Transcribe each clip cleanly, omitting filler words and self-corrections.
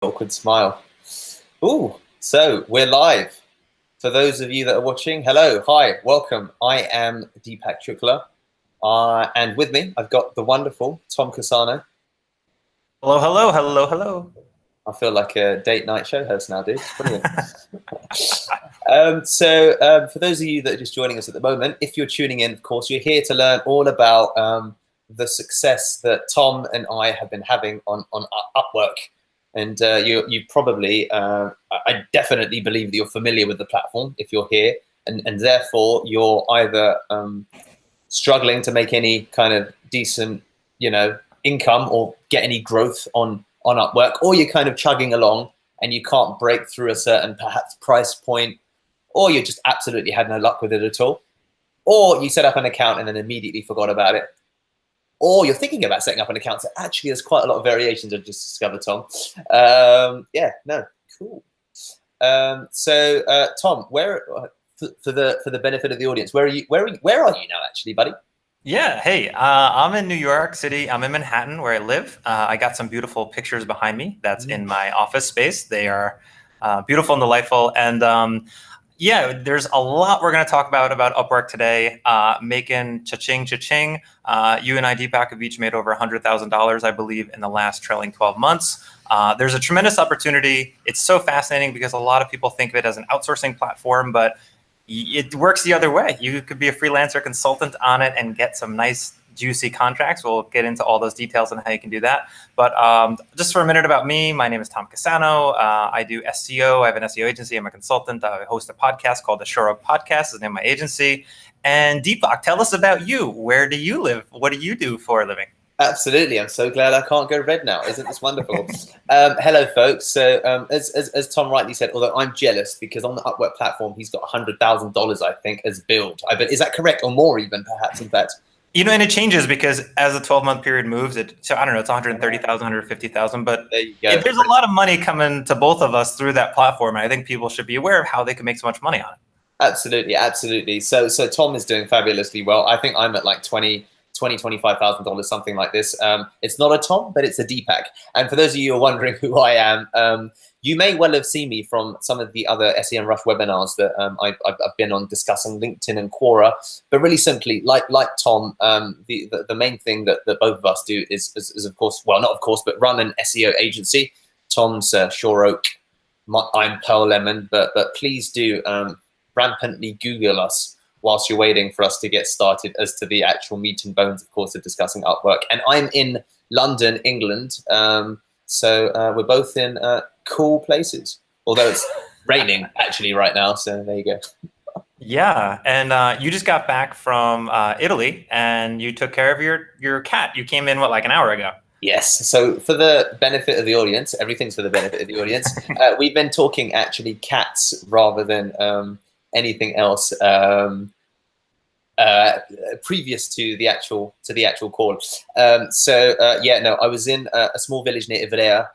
Awkward smile. Ooh, so we're live. For those of you that are watching, hello, hi, welcome. I am Deepak Chukla, and with me, I've got the wonderful Tom Casano. Hello, hello, hello, hello. I feel like a date night show host now, dude. It's brilliant. For those of you that are just joining us at the moment, if you're tuning in, of course, you're here to learn all about the success that Tom and I have been having on Upwork. And you probably, I definitely believe that you're familiar with the platform if you're here, and therefore you're either struggling to make any kind of decent, income or get any growth on Upwork, or you're kind of chugging along and you can't break through a certain perhaps price point, or you just absolutely had no luck with it at all, or you set up an account and then immediately forgot about it, or you're thinking about setting up an account. So actually, there's quite a lot of variations I've just discovered, Tom. Cool. Tom, where for the benefit of the audience, where are you? Where are you now, actually, buddy? Yeah, hey, I'm in New York City. I'm in Manhattan, where I live. I got some beautiful pictures behind me. That's in my office space. They are beautiful and delightful. And yeah, there's a lot we're going to talk about Upwork today. Making cha-ching, cha-ching. You and I, Deepak, have each made over $100,000, I believe, in the last trailing 12 months. There's a tremendous opportunity. It's so fascinating because a lot of people think of it as an outsourcing platform, but it works the other way. You could be a freelancer consultant on it and get some nice, juicy contracts. We'll get into all those details on how you can do that. But just for a minute about me, my name is Tom Casano. I do SEO. I have an SEO agency. I'm a consultant. I host a podcast called the Shore Podcast. Is the name of my agency. And Deepak, tell us about you. Where do you live? What do you do for a living? Absolutely. I'm so glad I can't go red now. Isn't this wonderful? Hello, folks. So as Tom rightly said, although I'm jealous because on the Upwork platform, he's got $100,000, I think, as billed. Is that correct? Or more even, perhaps, in fact? You know, and it changes because as the 12-month period moves, so I don't know, it's 130,000, 150,000, but there's a lot of money coming to both of us through that platform. And I think people should be aware of how they can make so much money on it. Absolutely, absolutely. So Tom is doing fabulously well. I think I'm at like $25,000, something like this. It's not a Tom, but it's a Deepak. And for those of you who are wondering who I am, you may well have seen me from some of the other Semrush webinars that I've been on discussing LinkedIn and Quora. But really simply, like Tom, the main thing that both of us do is of course, well, not of course, but run an SEO agency. Tom's Shore Oak, I'm Pearl Lemon, but please do rampantly Google us whilst you're waiting for us to get started as to the actual meat and bones, of course, of discussing Upwork. And I'm in London, England. So we're both in cool places, although it's raining actually right now. So there you go. Yeah, and you just got back from Italy and you took care of your cat. You came in, what, like an hour ago? Yes. So for the benefit of the audience, everything's for the benefit of the audience. We've been talking actually cats rather than anything else previous to the actual call. I was in a small village near Ivrea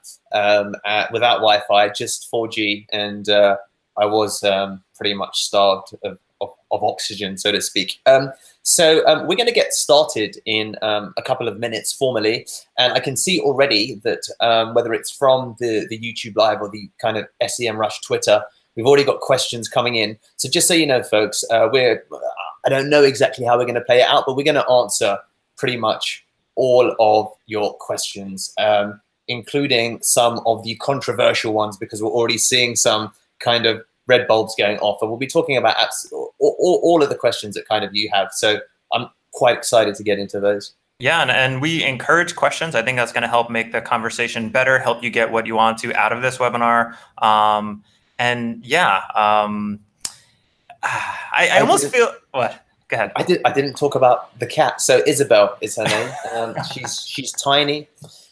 without Wi-Fi, just 4G, and I was pretty much starved of oxygen, so to speak. We're going to get started in a couple of minutes formally, and I can see already that whether it's from the YouTube live or the kind of Semrush Twitter, we've already got questions coming in. So just so you know, folks, I don't know exactly how we're going to play it out, but we're going to answer pretty much all of your questions, including some of the controversial ones, because we're already seeing some kind of red bulbs going off, and we'll be talking about all of the questions that kind of you have. So I'm quite excited to get into those. Yeah, and we encourage questions. I think that's going to help make the conversation better, help you get what you want to out of this webinar. I almost feel, what? Go ahead. I didn't talk about the cat. So Isabel is her name. She's tiny.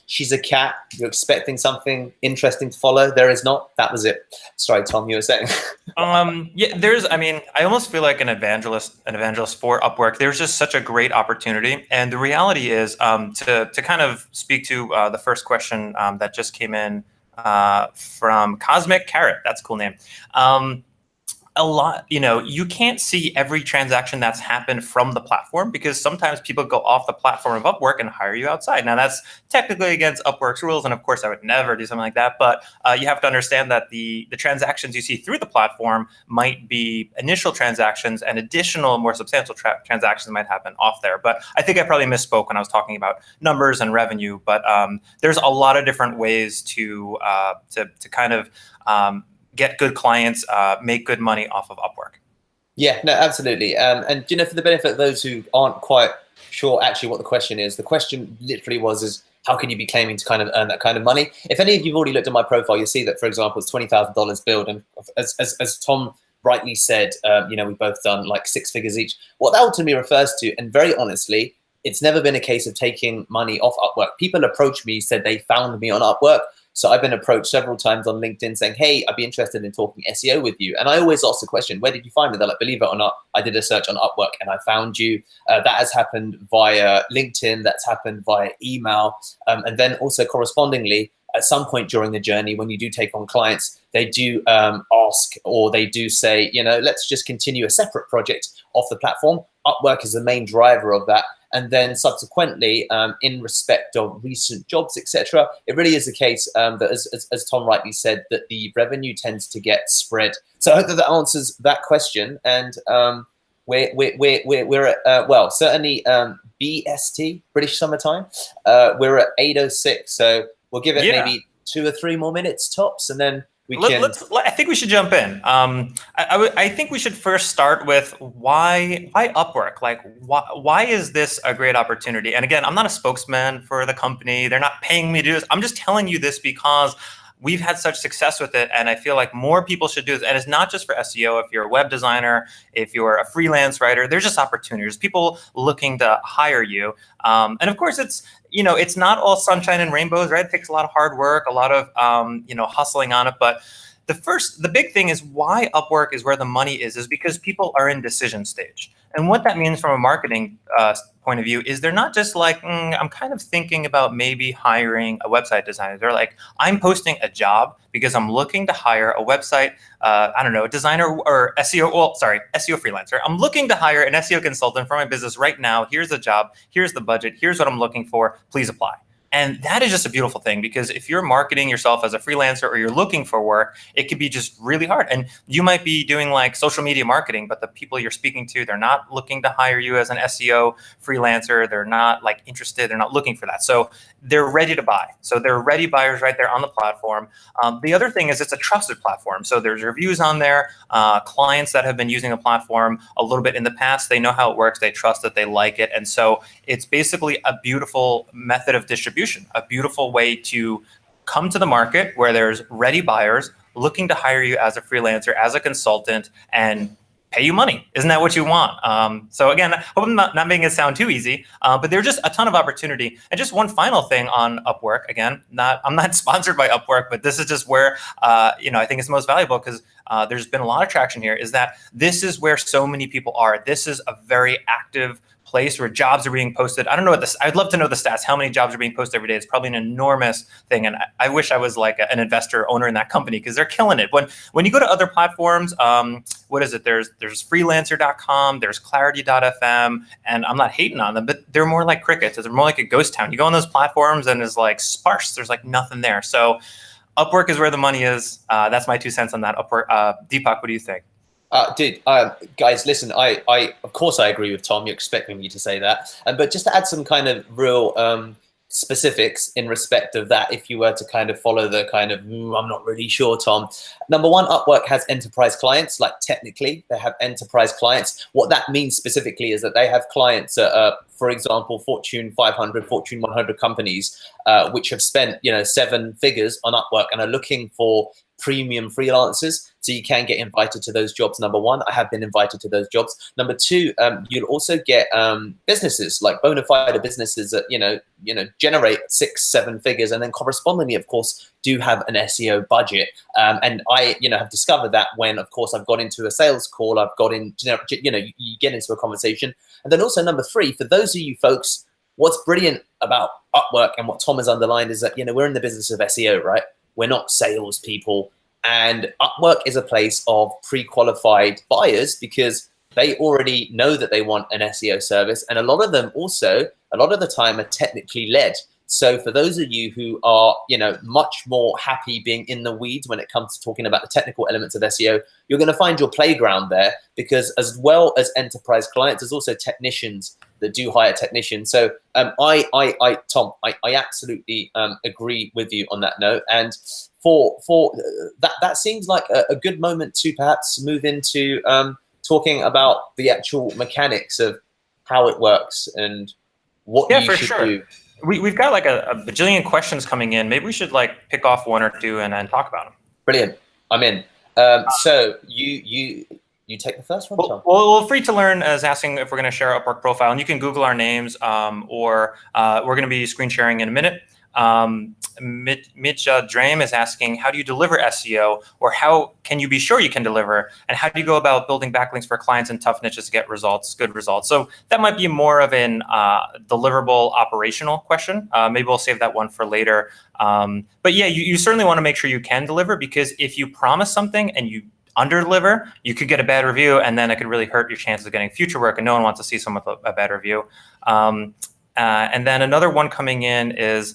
She's a cat. You're expecting something interesting to follow. There is not. That was it. Sorry, Tom, you were saying. I almost feel like an evangelist for Upwork. There's just such a great opportunity. And the reality is, to kind of speak to the first question that just came in from Cosmic Carrot. That's a cool name. a lot, you can't see every transaction that's happened from the platform, because sometimes people go off the platform of Upwork and hire you outside. Now, that's technically against Upwork's rules, and of course I would never do something like that, but you have to understand that the transactions you see through the platform might be initial transactions, and additional more substantial transactions might happen off there. But I think I probably misspoke when I was talking about numbers and revenue, but there's a lot of different ways to kind of get good clients, make good money off of Upwork. Yeah, no, absolutely. And for the benefit of those who aren't quite sure actually what the question is, the question literally is how can you be claiming to kind of earn that kind of money? If any of you've already looked at my profile, you'll see that, for example, it's $20,000 billed, and as Tom rightly said, we've both done like 6 figures each. What that ultimately refers to, and very honestly, it's never been a case of taking money off Upwork. People approach me, said they found me on Upwork. So I've been approached several times on LinkedIn saying, hey, I'd be interested in talking SEO with you. And I always ask the question, where did you find me? They're like, believe it or not, I did a search on Upwork and I found you. That has happened via LinkedIn. That's happened via email. And then also correspondingly, at some point during the journey, when you do take on clients, they do ask, or they do say, let's just continue a separate project off the platform. Upwork is the main driver of that. And then subsequently, in respect of recent jobs, etc., it really is the case that, as Tom rightly said, that the revenue tends to get spread. So I hope that answers that question. And we're at, well, certainly BST, British Summertime. We're at 8:06, so we'll give it maybe 2 or 3 more minutes tops, and then I think we should jump in. I think we should first start with why Upwork? Like, why is this a great opportunity? And again, I'm not a spokesman for the company. They're not paying me to do this. I'm just telling you this because we've had such success with it, and I feel like more people should do this. And it's not just for SEO. If you're a web designer, if you're a freelance writer, there's just opportunities. People looking to hire you. And of course, it's not all sunshine and rainbows, right? It takes a lot of hard work, a lot of hustling on it. But the big thing is why Upwork is where the money is because people are in decision stage. And what that means from a marketing point of view is they're not just like, I'm kind of thinking about maybe hiring a website designer. They're like, I'm posting a job because I'm looking to hire a website, a designer or SEO freelancer. I'm looking to hire an SEO consultant for my business right now. Here's the job. Here's the budget. Here's what I'm looking for. Please apply. And that is just a beautiful thing, because if you're marketing yourself as a freelancer or you're looking for work, it could be just really hard. And you might be doing like social media marketing, but the people you're speaking to, they're not looking to hire you as an SEO freelancer. They're not like interested. They're not looking for that. So they're ready to buy. So they're ready buyers right there on the platform. The other thing is it's a trusted platform. So there's reviews on there. Clients that have been using the platform a little bit in the past, they know how it works. They trust it. They like it. And so it's basically a beautiful method of distribution, a beautiful way to come to the market where there's ready buyers looking to hire you as a freelancer, as a consultant, and pay you money. Isn't that what you want? So again, I hope I'm not making it sound too easy, but there's just a ton of opportunity. And just one final thing on Upwork. Again, I'm not sponsored by Upwork, but this is just where I think it's most valuable, because there's been a lot of traction here, is that this is where so many people are. This is a very active place where jobs are being posted. I don't know what this. I'd love to know the stats. How many jobs are being posted every day? It's probably an enormous thing, and I wish I was like an investor owner in that company, because they're killing it. When you go to other platforms, what is it? There's freelancer.com, there's clarity.fm, and I'm not hating on them, but they're more like crickets. They're more like a ghost town. You go on those platforms and it's like sparse. There's like nothing there. So Upwork is where the money is. That's my 2 cents on that. Upwork. Deepak, what do you think? Dude, guys, listen, I of course I agree with Tom. You're expecting me to say that. But just to add some kind of real specifics in respect of that, if you were to kind of follow the kind of, I'm not really sure, Tom. Number one, Upwork has enterprise clients. Like technically, they have enterprise clients. What that means specifically is that they have clients, for example, Fortune 500, Fortune 100 companies, which have spent 7 figures on Upwork and are looking for premium freelancers. So you can get invited to those jobs. Number one, I have been invited to those jobs. Number two, you'll also get businesses, like bona fide businesses that generate 6-7 figures, and then correspondingly, of course, do have an SEO budget. And I have discovered that when, of course, I've got into a sales call, I've got in, you get into a conversation. And then also number three, for those of you folks, what's brilliant about Upwork and what Tom has underlined is that we're in the business of SEO, right? We're not salespeople. And Upwork is a place of pre-qualified buyers because they already know that they want an SEO service. And a lot of them also, a lot of the time, are technically led. So for those of you who are, much more happy being in the weeds when it comes to talking about the technical elements of SEO, you're going to find your playground there, because as well as enterprise clients, there's also technicians that do hire technicians. So Tom, I absolutely agree with you on that note. And for that seems like a good moment to perhaps move into talking about the actual mechanics of how it works and what you should do. We've got like a bajillion questions coming in. Maybe we should like pick off one or two and then talk about them. Brilliant. I'm in. So you take the first one, Tom. Well, Free to Learn is asking if we're going to share our Upwork profile, and you can Google our names, or we're going to be screen sharing in a minute. Mitja Drame is asking, how do you deliver SEO, or how can you be sure you can deliver, and how do you go about building backlinks for clients in tough niches to get results, good results? So that might be more of an deliverable operational question. Maybe we'll save that one for later. But yeah, you certainly want to make sure you can deliver, because if you promise something and you under-deliver, you could get a bad review, and then it could really hurt your chances of getting future work, and no one wants to see someone with a bad review. And then another one coming in is,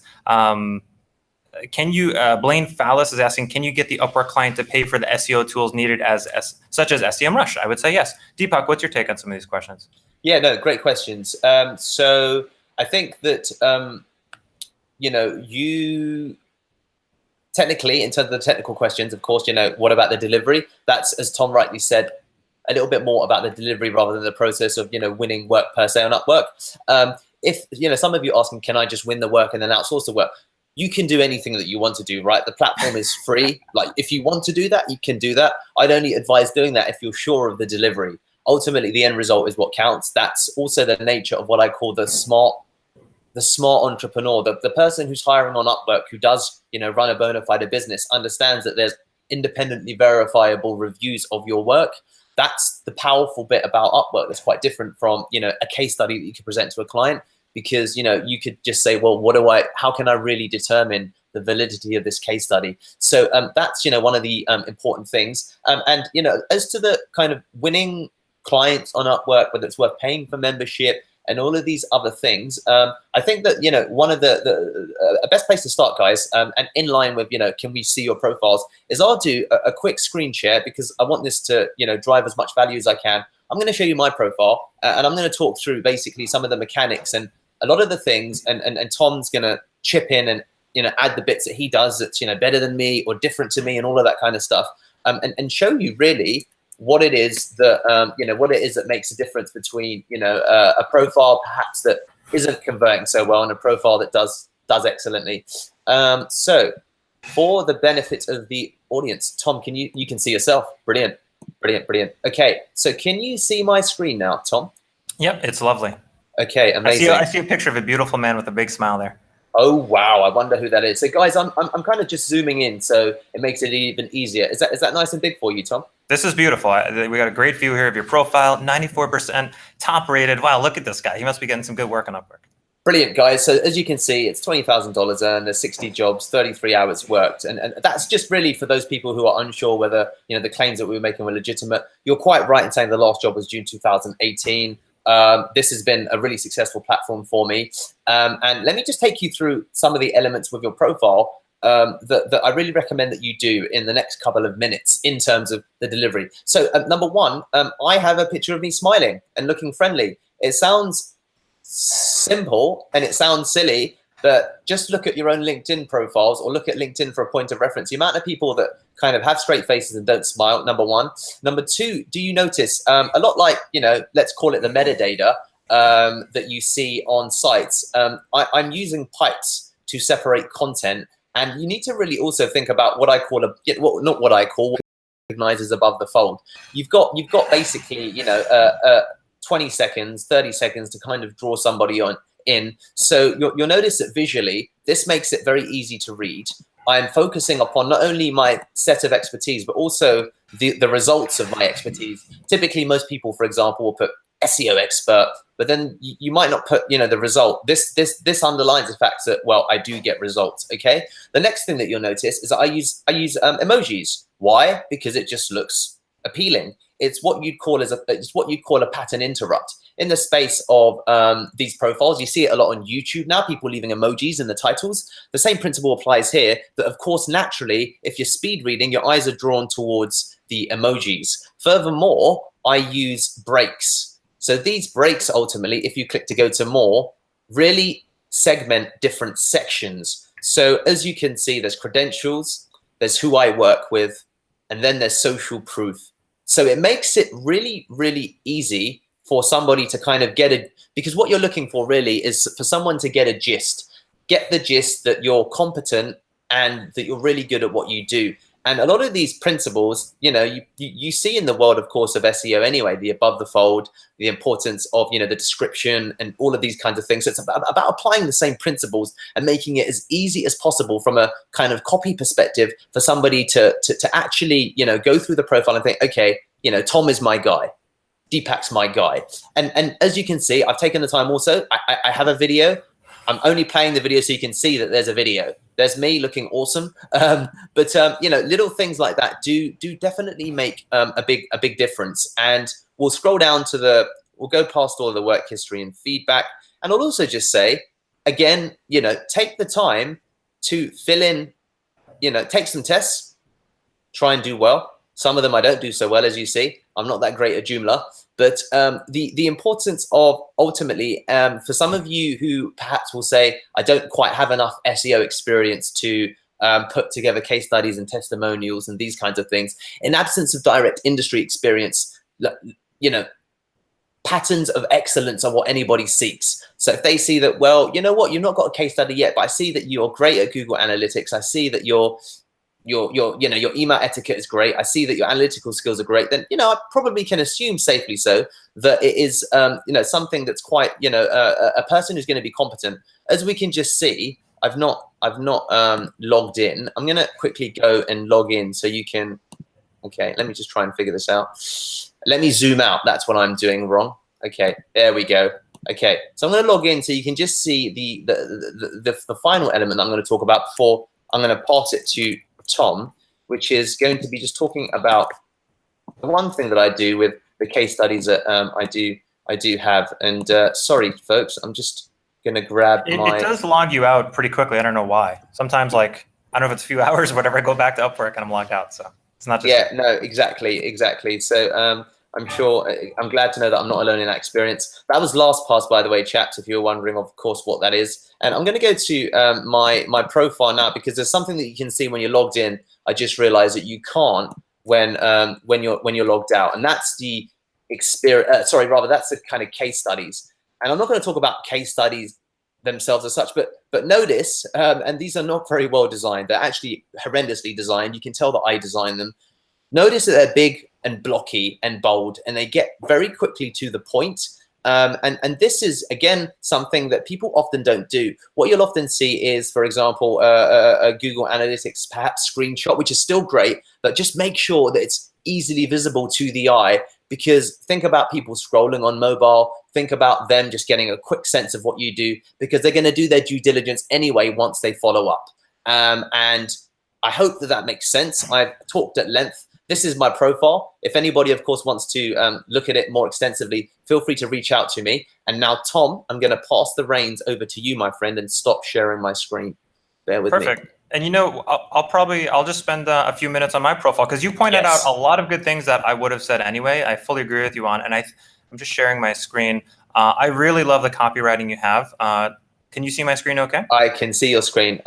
can you, Blaine Fallis is asking, can you get the Upwork client to pay for the SEO tools needed such as Semrush? I would say yes. Deepak, what's your take on some of these questions? Yeah, no, great questions. So I think that, you technically, in terms of the technical questions, of course, what about the delivery? That's, as Tom rightly said, a little bit more about the delivery rather than the process of, winning work per se on Upwork. If, some of you are asking, can I just win the work and then outsource the work? You can do anything that you want to do, right? The platform is free. Like, if you want to do that, you can do that. I'd only advise doing that if you're sure of the delivery. Ultimately, the end result is what counts. That's also the nature of what I call the smart entrepreneur. The person who's hiring on Upwork, who does, run a bona fide business, understands that there's independently verifiable reviews of your work. That's the powerful bit about Upwork. That's quite different from, a case study that you could present to a client, because, you could just say, well, how can I really determine the validity of this case study? So that's, one of the important things. And, as to the kind of winning clients on Upwork, whether it's worth paying for membership and all of these other things, I think that, one of the best place to start, guys, and in line with, can we see your profiles, is I'll do a quick screen share, because I want this to, drive as much value as I can. I'm going to show you my profile, and I'm going to talk through basically some of the mechanics and a lot of the things, and Tom's going to chip in and, add the bits that he does that's, better than me or different to me and all of that kind of stuff, and show you really what it is that, what it is that makes a difference between, a profile perhaps that isn't converting so well and a profile that does excellently. So for the benefit of the audience, Tom, you can see yourself. Brilliant. Okay, so can you see my screen now, Tom? Yep, it's lovely. Okay, amazing. I see a picture of a beautiful man with a big smile there. Oh, wow. I wonder who that is. So guys, I'm kind of just zooming in, so it makes it even easier. Is that nice and big for you, Tom? This is beautiful. We got a great view here of your profile, 94% top rated. Wow, look at this guy. He must be getting some good work on Upwork. Brilliant, guys. So as you can see, it's $20,000 earned, there's 60 jobs, 33 hours worked. And that's just really for those people who are unsure whether, the claims that we were making were legitimate. You're quite right in saying the last job was June 2018. This has been a really successful platform for me. And let me just take you through some of the elements with your profile that I really recommend that you do in the next couple of minutes in terms of the delivery. So number one, I have a picture of me smiling and looking friendly. It sounds simple and it sounds silly, but just look at your own LinkedIn profiles, or look at LinkedIn for a point of reference. The amount of people that kind of have straight faces and don't smile, number one. Number two, do you notice a lot like, let's call it the metadata that you see on sites. I'm using pipes to separate content, and you need to really also think about what I call not what I call recognizes above the fold. You've got basically, 20 seconds, 30 seconds to kind of draw somebody in. So you'll notice that visually, this makes it very easy to read. I'm focusing upon not only my set of expertise, but also the results of my expertise. Typically, most people, for example, will put SEO expert, but then you might not put, the result. This underlines the fact that, well, I do get results. Okay. The next thing that you'll notice is that I use emojis. Why? Because it just looks appealing. It's what you'd call a pattern interrupt. In the space of these profiles, you see it a lot on YouTube now, people leaving emojis in the titles. The same principle applies here, that of course, naturally, if you're speed reading, your eyes are drawn towards the emojis. Furthermore, I use breaks. So these breaks, ultimately, if you click to go to more, really segment different sections. So as you can see, there's credentials, there's who I work with, and then there's social proof. So it makes it really, really easy for somebody to kind of get it, because what you're looking for really is for someone to get the gist that you're competent and that you're really good at what you do. And a lot of these principles, you see in the world, of course, of SEO anyway, the above the fold, the importance of, the description and all of these kinds of things. So it's about applying the same principles and making it as easy as possible from a kind of copy perspective for somebody to actually, go through the profile and think, okay, Tom is my guy. Deepak's my guy. And as you can see, I've taken the time also. I have a video. I'm only playing the video so you can see that there's a video. There's me looking awesome. But little things like that do definitely make a big difference. And we'll scroll down to we'll go past all of the work history and feedback. And I'll also just say, again, take the time to fill in, take some tests, try and do well. Some of them I don't do so well, as you see. I'm not that great at Joomla. But the importance of ultimately, for some of you who perhaps will say, I don't quite have enough SEO experience to put together case studies and testimonials and these kinds of things, in absence of direct industry experience, patterns of excellence are what anybody seeks. So if they see that, well, you know what, you've not got a case study yet, but I see that you're great at Google Analytics. I see that your email etiquette is great. I see that your analytical skills are great. Then, I probably can assume safely so that it is, something that's quite, a person who's going to be competent. As we can just see, I've not logged in. I'm going to quickly go and log in so you can, okay, let me just try and figure this out. Let me zoom out. That's what I'm doing wrong. Okay, there we go. Okay, so I'm going to log in so you can just see the final element that I'm going to talk about before I'm going to pass it to Tom, which is going to be just talking about the one thing that I do with the case studies that I do have. And sorry, folks, I'm just going to grab It does log you out pretty quickly. I don't know why. Sometimes, I don't know if it's a few hours or whatever, I go back to Upwork and I'm logged out. So it's not just... Yeah, no, exactly. So I'm sure, I'm glad to know that I'm not alone in that experience. That was LastPass, by the way, chaps, if you were wondering, of course, what that is. And I'm going to go to my profile now, because there's something that you can see when you're logged in. I just realized that you can't when you're logged out, and that's the experience. That's the kind of case studies. And I'm not going to talk about case studies themselves as such, but notice, and these are not very well designed. They're actually horrendously designed. You can tell that I designed them. Notice that they're big and blocky and bold, and they get very quickly to the point. And this is, again, something that people often don't do. What you'll often see is, for example, a Google Analytics perhaps screenshot, which is still great, but just make sure that it's easily visible to the eye, because think about people scrolling on mobile. Think about them just getting a quick sense of what you do, because they're going to do their due diligence anyway once they follow up. And I hope that makes sense. I've talked at length. This is my profile. If anybody, of course, wants to look at it more extensively, feel free to reach out to me. And now, Tom, I'm going to pass the reins over to you, my friend, and stop sharing my screen. Bear with me. Perfect. And I'll just spend a few minutes on my profile, because you pointed out a lot of good things that I would have said anyway. I fully agree with you on, and I'm just sharing my screen. I really love the copywriting you have. Can you see my screen okay? I can see your screen.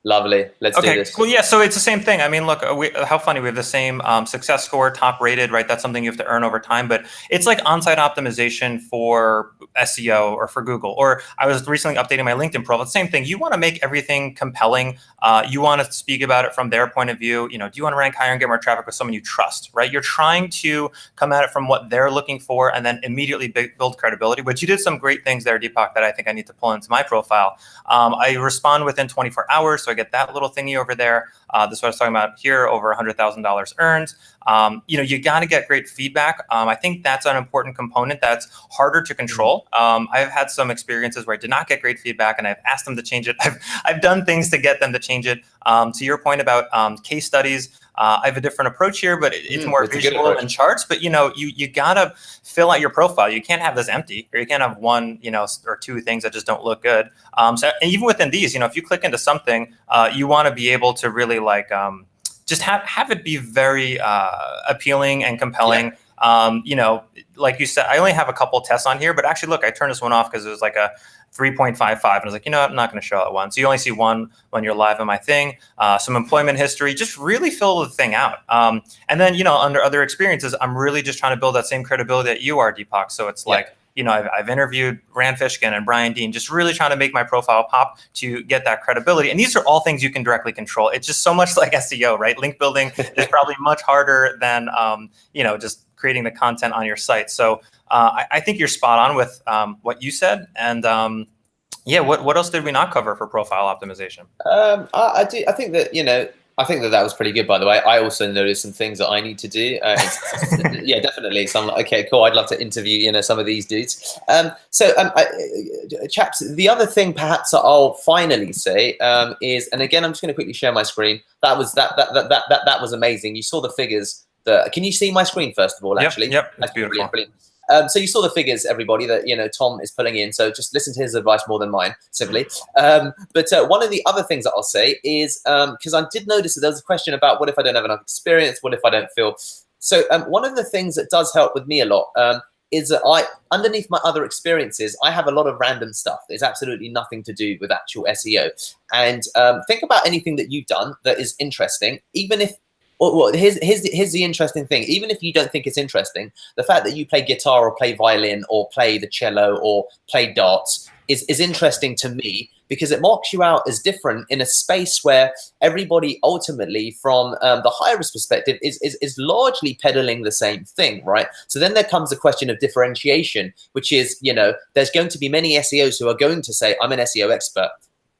Lovely. Let's do this. Cool. Yeah. So it's the same thing. I mean, look, how funny. We have the same success score, top rated, right? That's something you have to earn over time. But it's like on-site optimization for SEO or for Google. Or I was recently updating my LinkedIn profile. Same thing. You want to make everything compelling. You want to speak about it from their point of view. Do you want to rank higher and get more traffic with someone you trust, right? You're trying to come at it from what they're looking for and then immediately build credibility. But you did some great things there, Deepak, that I think I need to pull into my profile. I respond within 24 hours. So I get that little thingy over there. This is what I was talking about here, over $100,000 earned. You got to get great feedback. I think that's an important component that's harder to control. I've had some experiences where I did not get great feedback, and I've asked them to change it. I've done things to get them to change it. To your point about case studies, I have a different approach here, but it's more visual and charts. But you gotta fill out your profile. You can't have this empty, or you can't have one, or two things that just don't look good. So and even within these, if you click into something, you want to be able to really just have it be very appealing and compelling. Like you said, I only have a couple tests on here, but actually, look, I turned this one off because it was like a 3.55, and I was like, I'm not going to show it one. So you only see one when you're live on my thing. Some employment history, just really fill the thing out. And then, under other experiences, I'm really just trying to build that same credibility that you are, Deepak. So it's like, I've interviewed Rand Fishkin and Brian Dean, just really trying to make my profile pop to get that credibility. And these are all things you can directly control. It's just so much like SEO, right? Link building is probably much harder than, just creating the content on your site. So I think you're spot on with what you said. And what else did we not cover for profile optimization? I think that, I think that was pretty good, by the way. I also noticed some things that I need to do. Yeah, definitely. So I'm like, okay, cool. I'd love to interview, some of these dudes. Chaps, the other thing perhaps that I'll finally say is, and again, I'm just going to quickly share my screen. That was amazing. You saw the figures. Can you see my screen first of all? Actually, yep, that's beautiful. Brilliant. So you saw the figures, everybody, that Tom is pulling in. So just listen to his advice more than mine, simply. But one of the other things that I'll say is, because I did notice that there was a question about what if I don't have enough experience, what if I don't feel. So one of the things that does help with me a lot is that underneath my other experiences, I have a lot of random stuff. There's absolutely nothing to do with actual SEO. And think about anything that you've done that is interesting, even if. Well, here's the interesting thing. Even if you don't think it's interesting, the fact that you play guitar or play violin or play the cello or play darts is interesting to me, because it marks you out as different in a space where everybody ultimately, from the higher risk perspective, is largely peddling the same thing, right? So then there comes a question of differentiation, which is, there's going to be many SEOs who are going to say, I'm an SEO expert.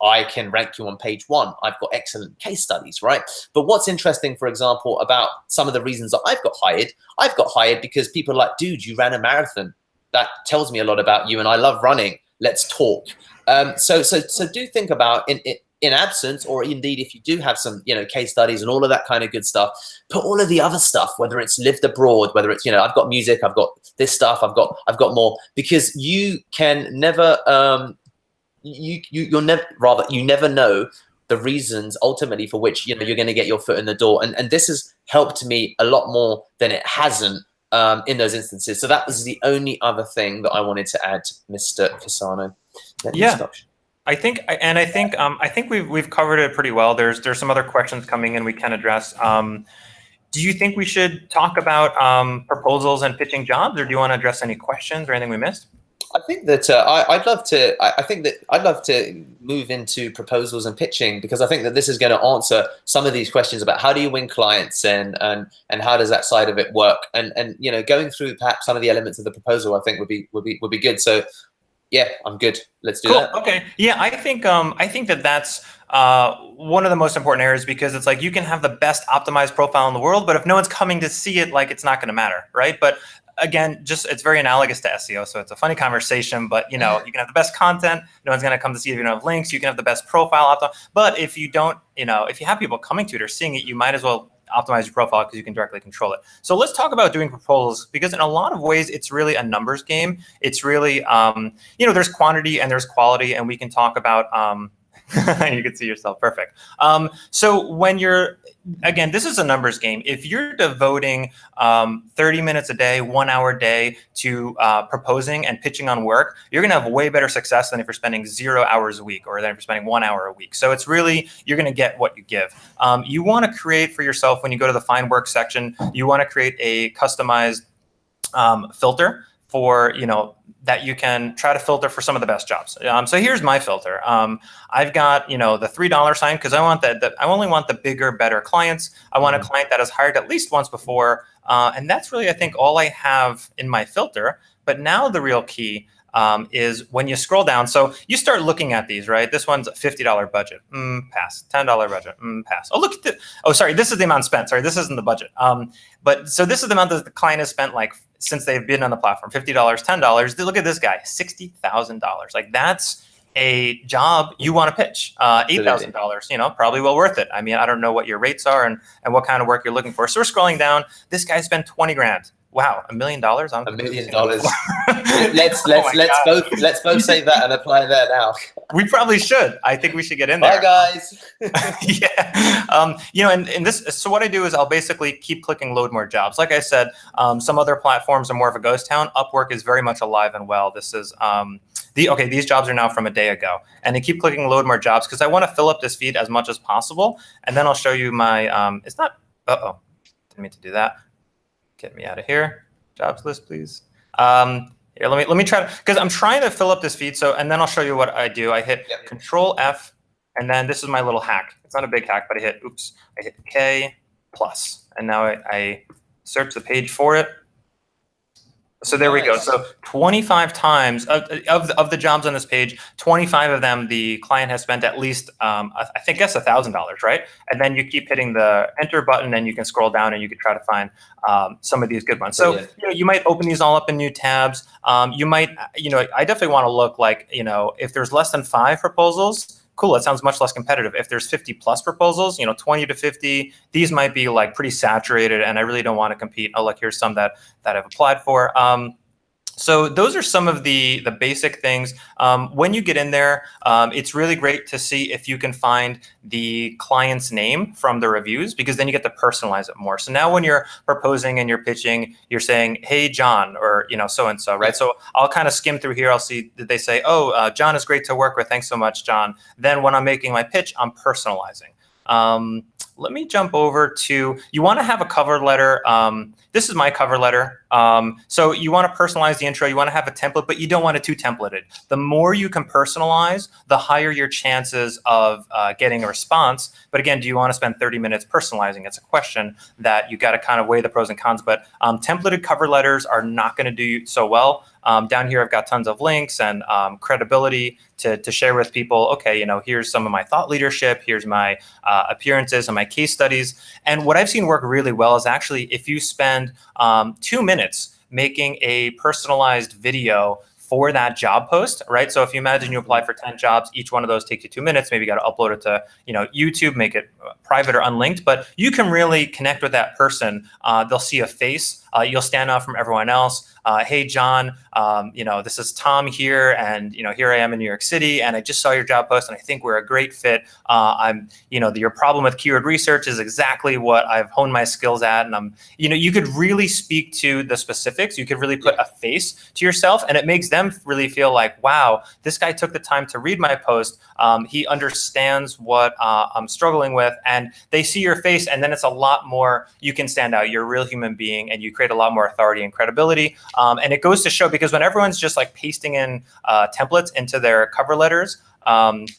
I can rank you on page 1. I've got excellent case studies, right? But what's interesting, for example, about some of the reasons that I've got hired because people are like, dude, you ran a marathon. That tells me a lot about you, and I love running. Let's talk. So do think about in absence, or indeed if you do have some, case studies and all of that kind of good stuff, put all of the other stuff, whether it's lived abroad, whether it's, I've got music, I've got this stuff, I've got more, because you can never, you never know the reasons ultimately for which you're going to get your foot in the door, and this has helped me a lot more than it hasn't in those instances. So that was the only other thing that I wanted to add, Mr. Cassano. I think we've covered it pretty well. There's some other questions coming in we can address. Do you think we should talk about proposals and pitching jobs, or do you want to address any questions or anything we missed? I think that I'd love to move into proposals and pitching, because I think that this is going to answer some of these questions about how do you win clients and how does that side of it work, and going through perhaps some of the elements of the proposal I think would be good. So yeah, I'm good. Let's do that. Okay. Yeah, I think that's one of the most important areas, because it's like you can have the best optimized profile in the world, but if no one's coming to see it, like, it's not going to matter, right? But again, it's very analogous to SEO, so it's a funny conversation. But you can have the best content, no one's going to come to see it if you don't have links. You can have the best profile but if you don't, if you have people coming to it or seeing it, you might as well optimize your profile, because you can directly control it. So let's talk about doing proposals, because in a lot of ways it's really a numbers game. It's really there's quantity and there's quality, and we can talk about you can see yourself perfect. So when again, this is a numbers game. If you're devoting 30 minutes a day, 1 hour a day to proposing and pitching on work, you're gonna have way better success than if you're spending 0 hours a week, or than if you're spending 1 hour a week. So it's really, you're gonna get what you give. You wanna create for yourself, when you go to the find work section, you wanna create a customized filter for, that you can try to filter for some of the best jobs. So here's my filter. I've got, the $3 sign, because I only want the bigger, better clients. I want a client that has hired at least once before. And that's really, I think, all I have in my filter. But now the real key is when you scroll down. So you start looking at these, right? This one's a $50 budget. Pass. $10 budget. Pass. Oh, look at this. Oh, sorry. This is the amount spent. Sorry, this isn't the budget. But so this is the amount that the client has spent, like, since they've been on the platform. $50, $10. Look at this guy, $60,000. Like, that's a job you want to pitch. $8,000, you know, probably well worth it. I mean, I don't know what your rates are and what kind of work you're looking for. So we're scrolling down. This guy spent 20 grand. Wow, $1 million. $1 million. Oh let's both say that and apply that now. We probably should. I think we should get in there. Bye, guys. Yeah. You know, and this. So what I do is I'll basically keep clicking load more jobs. Like I said, some other platforms are more of a ghost town. Upwork is very much alive and well. This is these jobs are now from a day ago, and I keep clicking load more jobs because I want to fill up this feed as much as possible. And then I'll show you my. It's not. Didn't mean to do that. Get me out of here. Jobs list, please. Here, let me try to, because I'm trying to fill up this feed. So, and then I'll show you what I do. I hit Control F, and then this is my little hack. It's not a big hack, but I hit K plus, and now I search the page for it. So there we go. So 25 times of the jobs on this page, 25 of them the client has spent at least I guess $1,000, right? And then you keep hitting the enter button, and you can scroll down and you can try to find some of these good ones. So you know, you might open these all up in new tabs. You might, you know, I definitely want to look like, you know, if there's less than 5 proposals. Cool, it sounds much less competitive. If there's 50 plus proposals, you know, 20 to 50, these might be like pretty saturated, and I really don't want to compete. Oh, look, here's some that I've applied for. So those are some of the basic things. When you get in there, it's really great to see if you can find the client's name from the reviews, because then you get to personalize it more. So now when you're proposing and you're pitching, you're saying, hey, John, or, you know, so-and-so, right? So I'll kind of skim through here. I'll see, did they say, oh, John is great to work with. Thanks so much, John. Then when I'm making my pitch, I'm personalizing. Let me jump over to, you want to have a cover letter. This is my cover letter. So you want to personalize the intro. You want to have a template, but you don't want it too templated. The more you can personalize, the higher your chances of getting a response. But again, do you want to spend 30 minutes personalizing? It's a question that you got to kind of weigh the pros and cons. But templated cover letters are not going to do so well. Down here, I've got tons of links and credibility to share with people. Okay, you know, here's some of my thought leadership. Here's my appearances and my case studies. And what I've seen work really well is actually if you spend 2 minutes making a personalized video for that job post, right? So if you imagine you apply for 10 jobs, each one of those takes you 2 minutes. Maybe you got to upload it to, you know, YouTube, make it private or unlinked, but you can really connect with that person. They'll see a face. You'll stand out from everyone else. Hey, John, you know, this is Tom here, and, you know, here I am in New York City, and I just saw your job post, and I think we're a great fit. You know, your problem with keyword research is exactly what I've honed my skills at, and you know, you could really speak to the specifics. You could really put a face to yourself, and it makes them really feel like, wow, this guy took the time to read my post. He understands what I'm struggling with, and they see your face, and then it's a lot more, you can stand out. You're a real human being, and you create a lot more authority and credibility. And it goes to show, because when everyone's just like pasting in templates into their cover letters,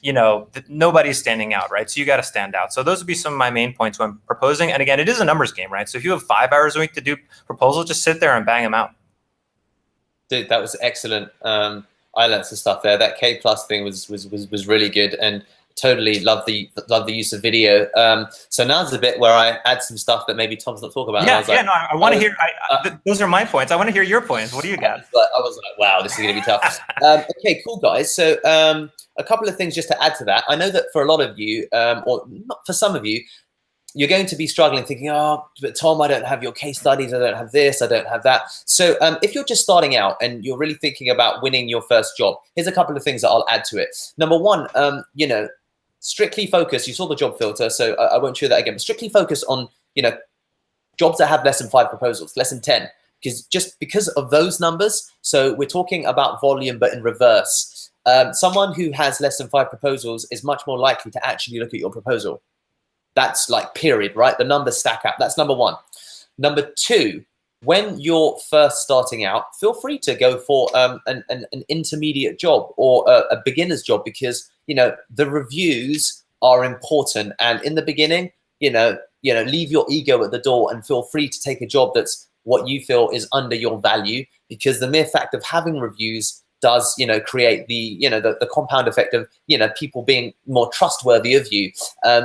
you know, nobody's standing out, right? So you got to stand out. So those would be some of my main points when proposing. And again, it is a numbers game, right? So if you have 5 hours a week to do proposals, just sit there and bang them out. Dude, that was excellent. I learned some stuff there. That K plus thing was really good, and totally love the use of video. So now's the bit where I add some stuff that maybe Tom's not talking about. Yeah, I want to hear. Those are my points. I want to hear your points. What do you got? I was like, wow, this is going to be tough. Okay, cool, guys. So a couple of things just to add to that. I know that for a lot of you, or not for some of you, you're going to be struggling thinking, oh, but Tom, I don't have your case studies. I don't have this. I don't have that. So if you're just starting out and you're really thinking about winning your first job, here's a couple of things that I'll add to it. Number one, you know, strictly focus. You saw the job filter, so I won't show that again. But strictly focus on, you know, jobs that have less than 5 proposals, less than 10, because of those numbers. So we're talking about volume, but in reverse. Someone who has less than 5 proposals is much more likely to actually look at your proposal. That's like period, right? The numbers stack up. That's number one. Number two, when you're first starting out, feel free to go for an intermediate job or a beginner's job, because, you know, the reviews are important. And in the beginning, you know, leave your ego at the door and feel free to take a job that's what you feel is under your value, because the mere fact of having reviews does, you know, create the compound effect of, you know, people being more trustworthy of you.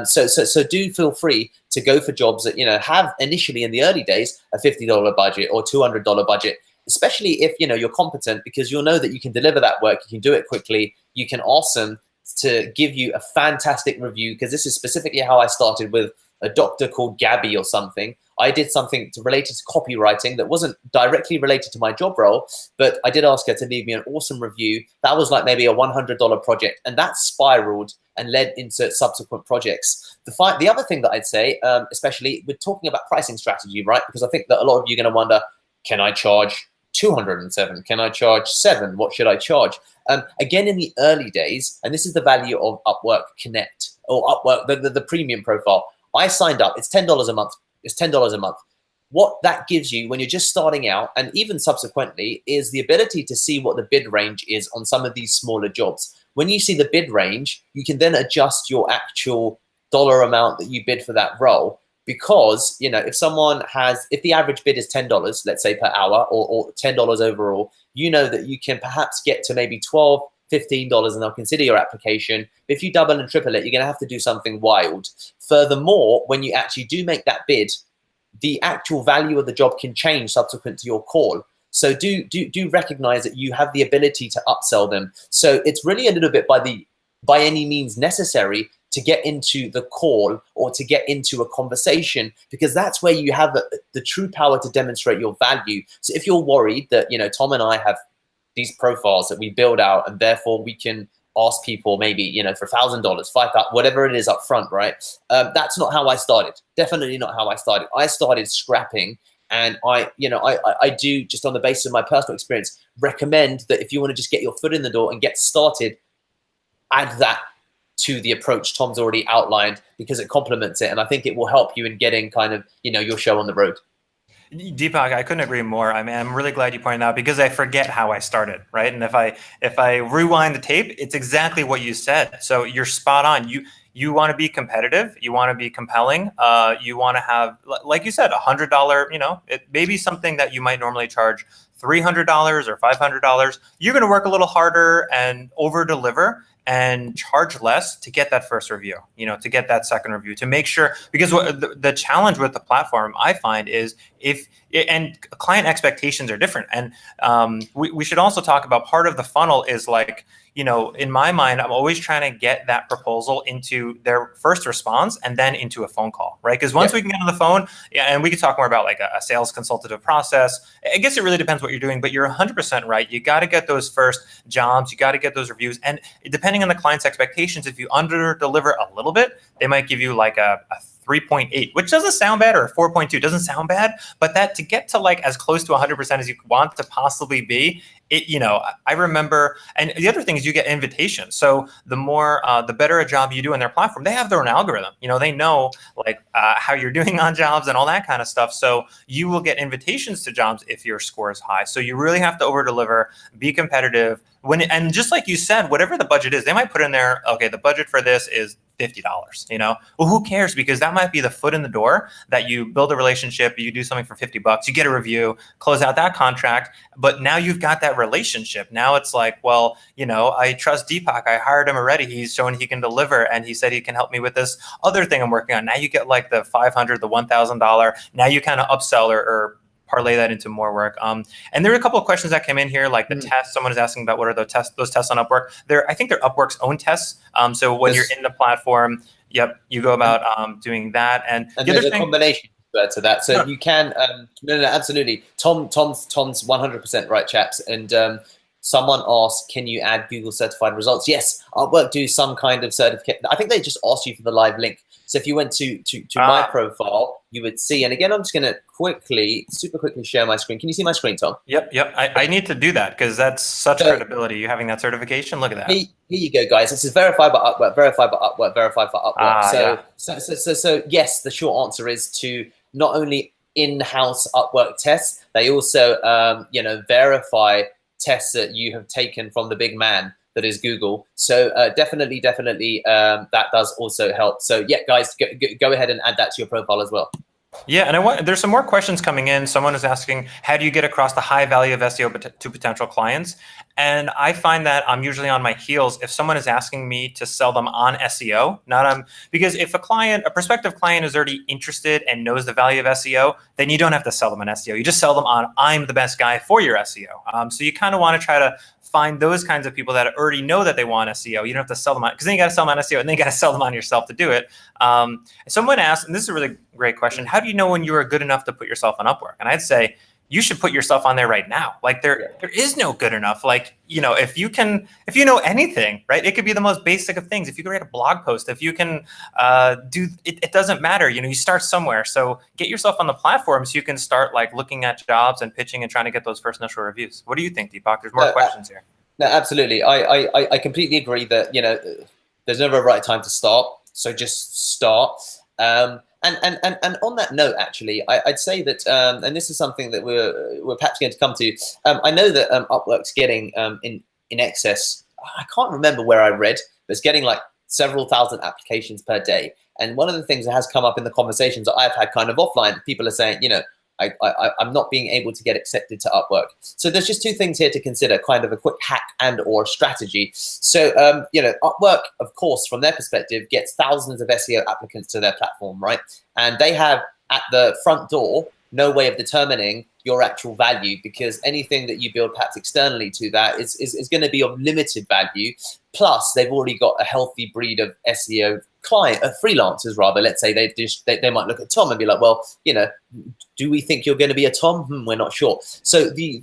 So do feel free to go for jobs that, you know, have initially in the early days a $50 budget or $200 budget, especially if, you know, you're competent, because you'll know that you can deliver that work, you can do it quickly, you can ask them to give you a fantastic review, because this is specifically how I started with a doctor called Gabby or something. I did something related to copywriting that wasn't directly related to my job role, but I did ask her to leave me an awesome review. That was like maybe a $100 project, and that spiraled and led into subsequent projects. The other thing that I'd say, especially we're talking about pricing strategy, right? Because I think that a lot of you are going to wonder, can I charge 207? Can I charge 7? What should I charge? Again, in the early days, and this is the value of Upwork Connect or Upwork, the premium profile. I signed up. It's $10 a month. It's $10 a month. What that gives you when you're just starting out, and even subsequently, is the ability to see what the bid range is on some of these smaller jobs. When you see the bid range, you can then adjust your actual dollar amount that you bid for that role. Because, you know, if the average bid is $10, let's say per hour, or $10 overall, you know that you can perhaps get to maybe $12, $15, and they'll consider your application. If you double and triple it, you're going to have to do something wild. Furthermore, when you actually do make that bid, the actual value of the job can change subsequent to your call. So do recognize that you have the ability to upsell them. So it's really a little bit by any means necessary to get into the call or to get into a conversation, because that's where you have the true power to demonstrate your value. So if you're worried that, you know, Tom and I have these profiles that we build out, and therefore we can ask people maybe, you know, for $1,000, $5,000, whatever it is up front, right? That's not how I started. Definitely not how I started. I started scrapping, and I do, just on the basis of my personal experience, recommend that if you want to just get your foot in the door and get started, add that to the approach Tom's already outlined, because it complements it, and I think it will help you in getting kind of, you know, your show on the road. Deepak, I couldn't agree more. I mean, I'm really glad you pointed out, because I forget how I started, right? And if I rewind the tape, it's exactly what you said. So you're spot on. You want to be competitive. You want to be compelling. You want to have, like you said, $100. You know, it may be something that you might normally charge $300 or $500. You're going to work a little harder and over deliver and charge less to get that first review, you know, to get that second review, to make sure, because the challenge with the platform I find is and client expectations are different. And we should also talk about, part of the funnel is like, you know, in my mind, I'm always trying to get that proposal into their first response and then into a phone call, right? Because once we can get on the phone, and we can talk more about like a sales consultative process. I guess it really depends what you're doing, but you're 100% right. You got to get those first jobs. You got to get those reviews. And depending on the client's expectations, if you under deliver a little bit, they might give you like a 3.8, which doesn't sound bad, or a 4.2 doesn't sound bad, but that to get to like as close to 100% as you want to possibly be, you know, I remember, and the other thing is you get invitations. So the more, the better a job you do in their platform, they have their own algorithm. You know, they know like how you're doing on jobs and all that kind of stuff. So you will get invitations to jobs if your score is high. So you really have to over deliver, be competitive. And just like you said, whatever the budget is, they might put in there, okay, the budget for this is $50, you know? Well, who cares? Because that might be the foot in the door that you build a relationship, you do something for $50, you get a review, close out that contract, but now you've got that relationship. Now it's like, well, you know, I trust Deepak, I hired him already, he's shown he can deliver, and he said he can help me with this other thing I'm working on. Now you get like the $500, the $1,000, now you kind of upsell or parlay that into more work. And there are a couple of questions that came in here, like the tests. Someone is asking about what are those tests on Upwork. I think they're Upwork's own tests. So when you're in the platform, you go about doing that. And the there's a combination to that. So you can, no, absolutely. Tom's 100% right, chaps. And someone asked, can you add Google certified results? Yes, Upwork do some kind of certificate. I think they just asked you for the live link. So if you went to my profile, you would see, and again, I'm just going to super quickly share my screen. Can you see my screen, Tom? Yep. I need to do that because that's such credibility. You having that certification, look at that. Here you go, guys. This is verified by Upwork, verified by Upwork, verified for Upwork. So yes, the short answer is to not only in-house Upwork tests, they also, verify tests that you have taken from the big man that is Google. So definitely, that does also help. So yeah, guys, go ahead and add that to your profile as well. Yeah, and there's some more questions coming in. Someone is asking, how do you get across the high value of SEO to potential clients? And I find that I'm usually on my heels if someone is asking me to sell them on SEO, not on, because if a prospective client is already interested and knows the value of SEO, then you don't have to sell them on SEO. You just sell them on, I'm the best guy for your SEO. So you kind of want to try to find those kinds of people that already know that they want SEO. You don't have to sell them on, because then you got to sell them on SEO, and then you got to sell them on yourself to do it. Someone asked, and this is a really great question, how do you know when you are good enough to put yourself on Upwork? And I'd say, you should put yourself on there right now. Like there is no good enough. Like, if you know anything, right? It could be the most basic of things. If you can write a blog post, if you can it doesn't matter. You start somewhere. So get yourself on the platform so you can start like looking at jobs and pitching and trying to get those first initial reviews. What do you think, Deepak? There's more questions here. No, absolutely. I completely agree that, there's never a right time to start. So just start. And on that note, actually, I'd say that, and this is something that we're perhaps going to come to. I know that Upwork's getting in excess. I can't remember where I read, but it's getting like several thousand applications per day. And one of the things that has come up in the conversations that I've had kind of offline, people are saying, I'm not being able to get accepted to Upwork. So there's just two things here to consider, kind of a quick hack and or strategy. So, Upwork, of course, from their perspective, gets thousands of SEO applicants to their platform, right? And they have at the front door no way of determining your actual value, because anything that you build perhaps externally to that is going to be of limited value. Plus, they've already got a healthy breed of SEO freelancers rather. Let's say they might look at Tom and be like, well, do we think you're going to be a Tom? We're not sure. So the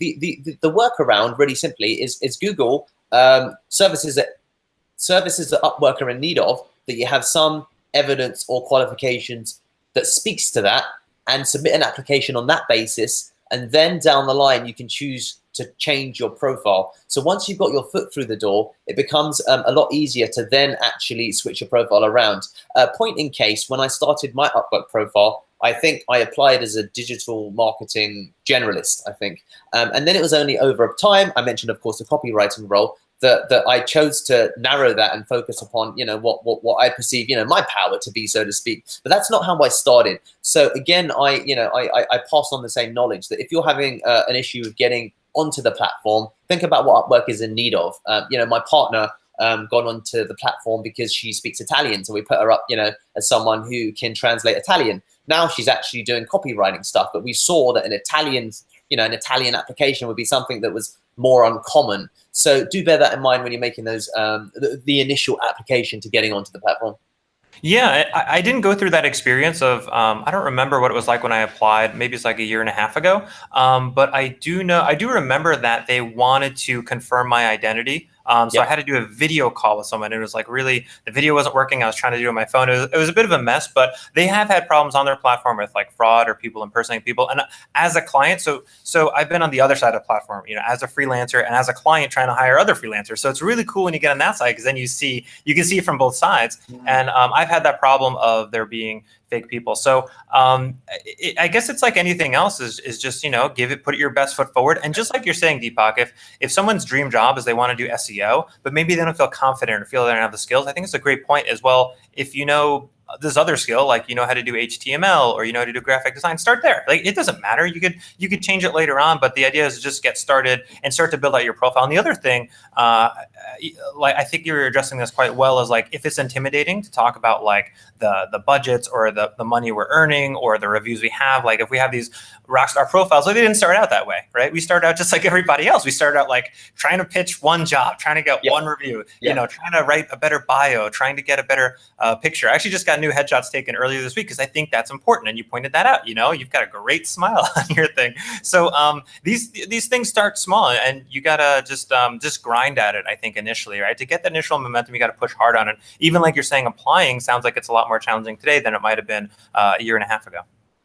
workaround really simply is Google services that Upwork are in need of, that you have some evidence or qualifications that speaks to that, and submit an application on that basis. And then down the line, you can choose to change your profile. So once you've got your foot through the door, it becomes a lot easier to then actually switch your profile around. Point in case, when I started my Upwork profile, I think I applied as a digital marketing generalist, I think. And then it was only over time, I mentioned, of course, the copywriting role, that I chose to narrow that and focus upon, what I perceive, my power to be, so to speak. But that's not how I started. So again, I pass on the same knowledge that if you're having an issue with getting onto the platform, think about what Upwork is in need of. My partner gone onto the platform because she speaks Italian, so we put her up, as someone who can translate Italian. Now she's actually doing copywriting stuff, but we saw that an Italian application would be something that was more uncommon. So do bear that in mind when you're making those the initial application to getting onto the platform. Yeah, I didn't go through that experience of, I don't remember what it was like when I applied. Maybe it's like a year and a half ago. But I do remember that they wanted to confirm my identity. So I had to do a video call with someone. It was like really, the video wasn't working. I was trying to do it on my phone. It was a bit of a mess, but they have had problems on their platform with like fraud or people impersonating people. And as a client, so I've been on the other side of the platform, as a freelancer and as a client trying to hire other freelancers. So it's really cool when you get on that side, because then you can see it from both sides. Mm-hmm. And I've had that problem of there being fake people. So I guess it's like anything else is just, put your best foot forward. And just like you're saying, Deepak, if someone's dream job is they want to do SEO, but maybe they don't feel confident or feel they don't have the skills, I think it's a great point as well. If this other skill, like how to do HTML or how to do graphic design, start there. Like, it doesn't matter. You could change it later on, but the idea is to just get started and start to build out your profile. And the other thing, like I think you're addressing this quite well, is like if it's intimidating to talk about like the budgets or the money we're earning or the reviews we have. Like if we have these rockstar profiles, like they didn't start out that way, right? We started out just like everybody else. We started out like trying to pitch one job, trying to get one review, trying to write a better bio, trying to get a better picture. I actually just got new headshots taken earlier this week because I think that's important, and you pointed that out. You've got a great smile on your thing. So these things start small, and you gotta just grind at it. I think initially, right, to get the initial momentum, you got to push hard on it. Even like you're saying, applying sounds like it's a lot more challenging today than it might have been a year and a half ago.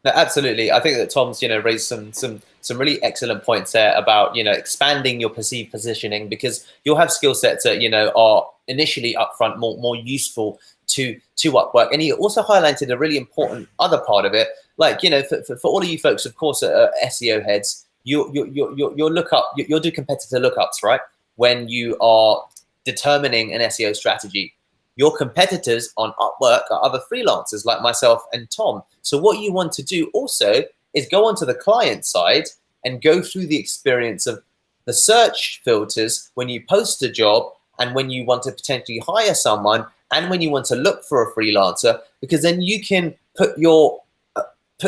No, absolutely. I think that Tom's raised some really excellent points there about expanding your perceived positioning, because you'll have skill sets that are initially upfront more useful to Upwork. And he also highlighted a really important other part of it, like for all of you folks, of course, SEO heads, you'll do competitor lookups, right? When you are determining an SEO strategy. Your competitors on Upwork are other freelancers like myself and Tom. So what you want to do also is go onto the client side and go through the experience of the search filters when you post a job and when you want to potentially hire someone and when you want to look for a freelancer, because then you can put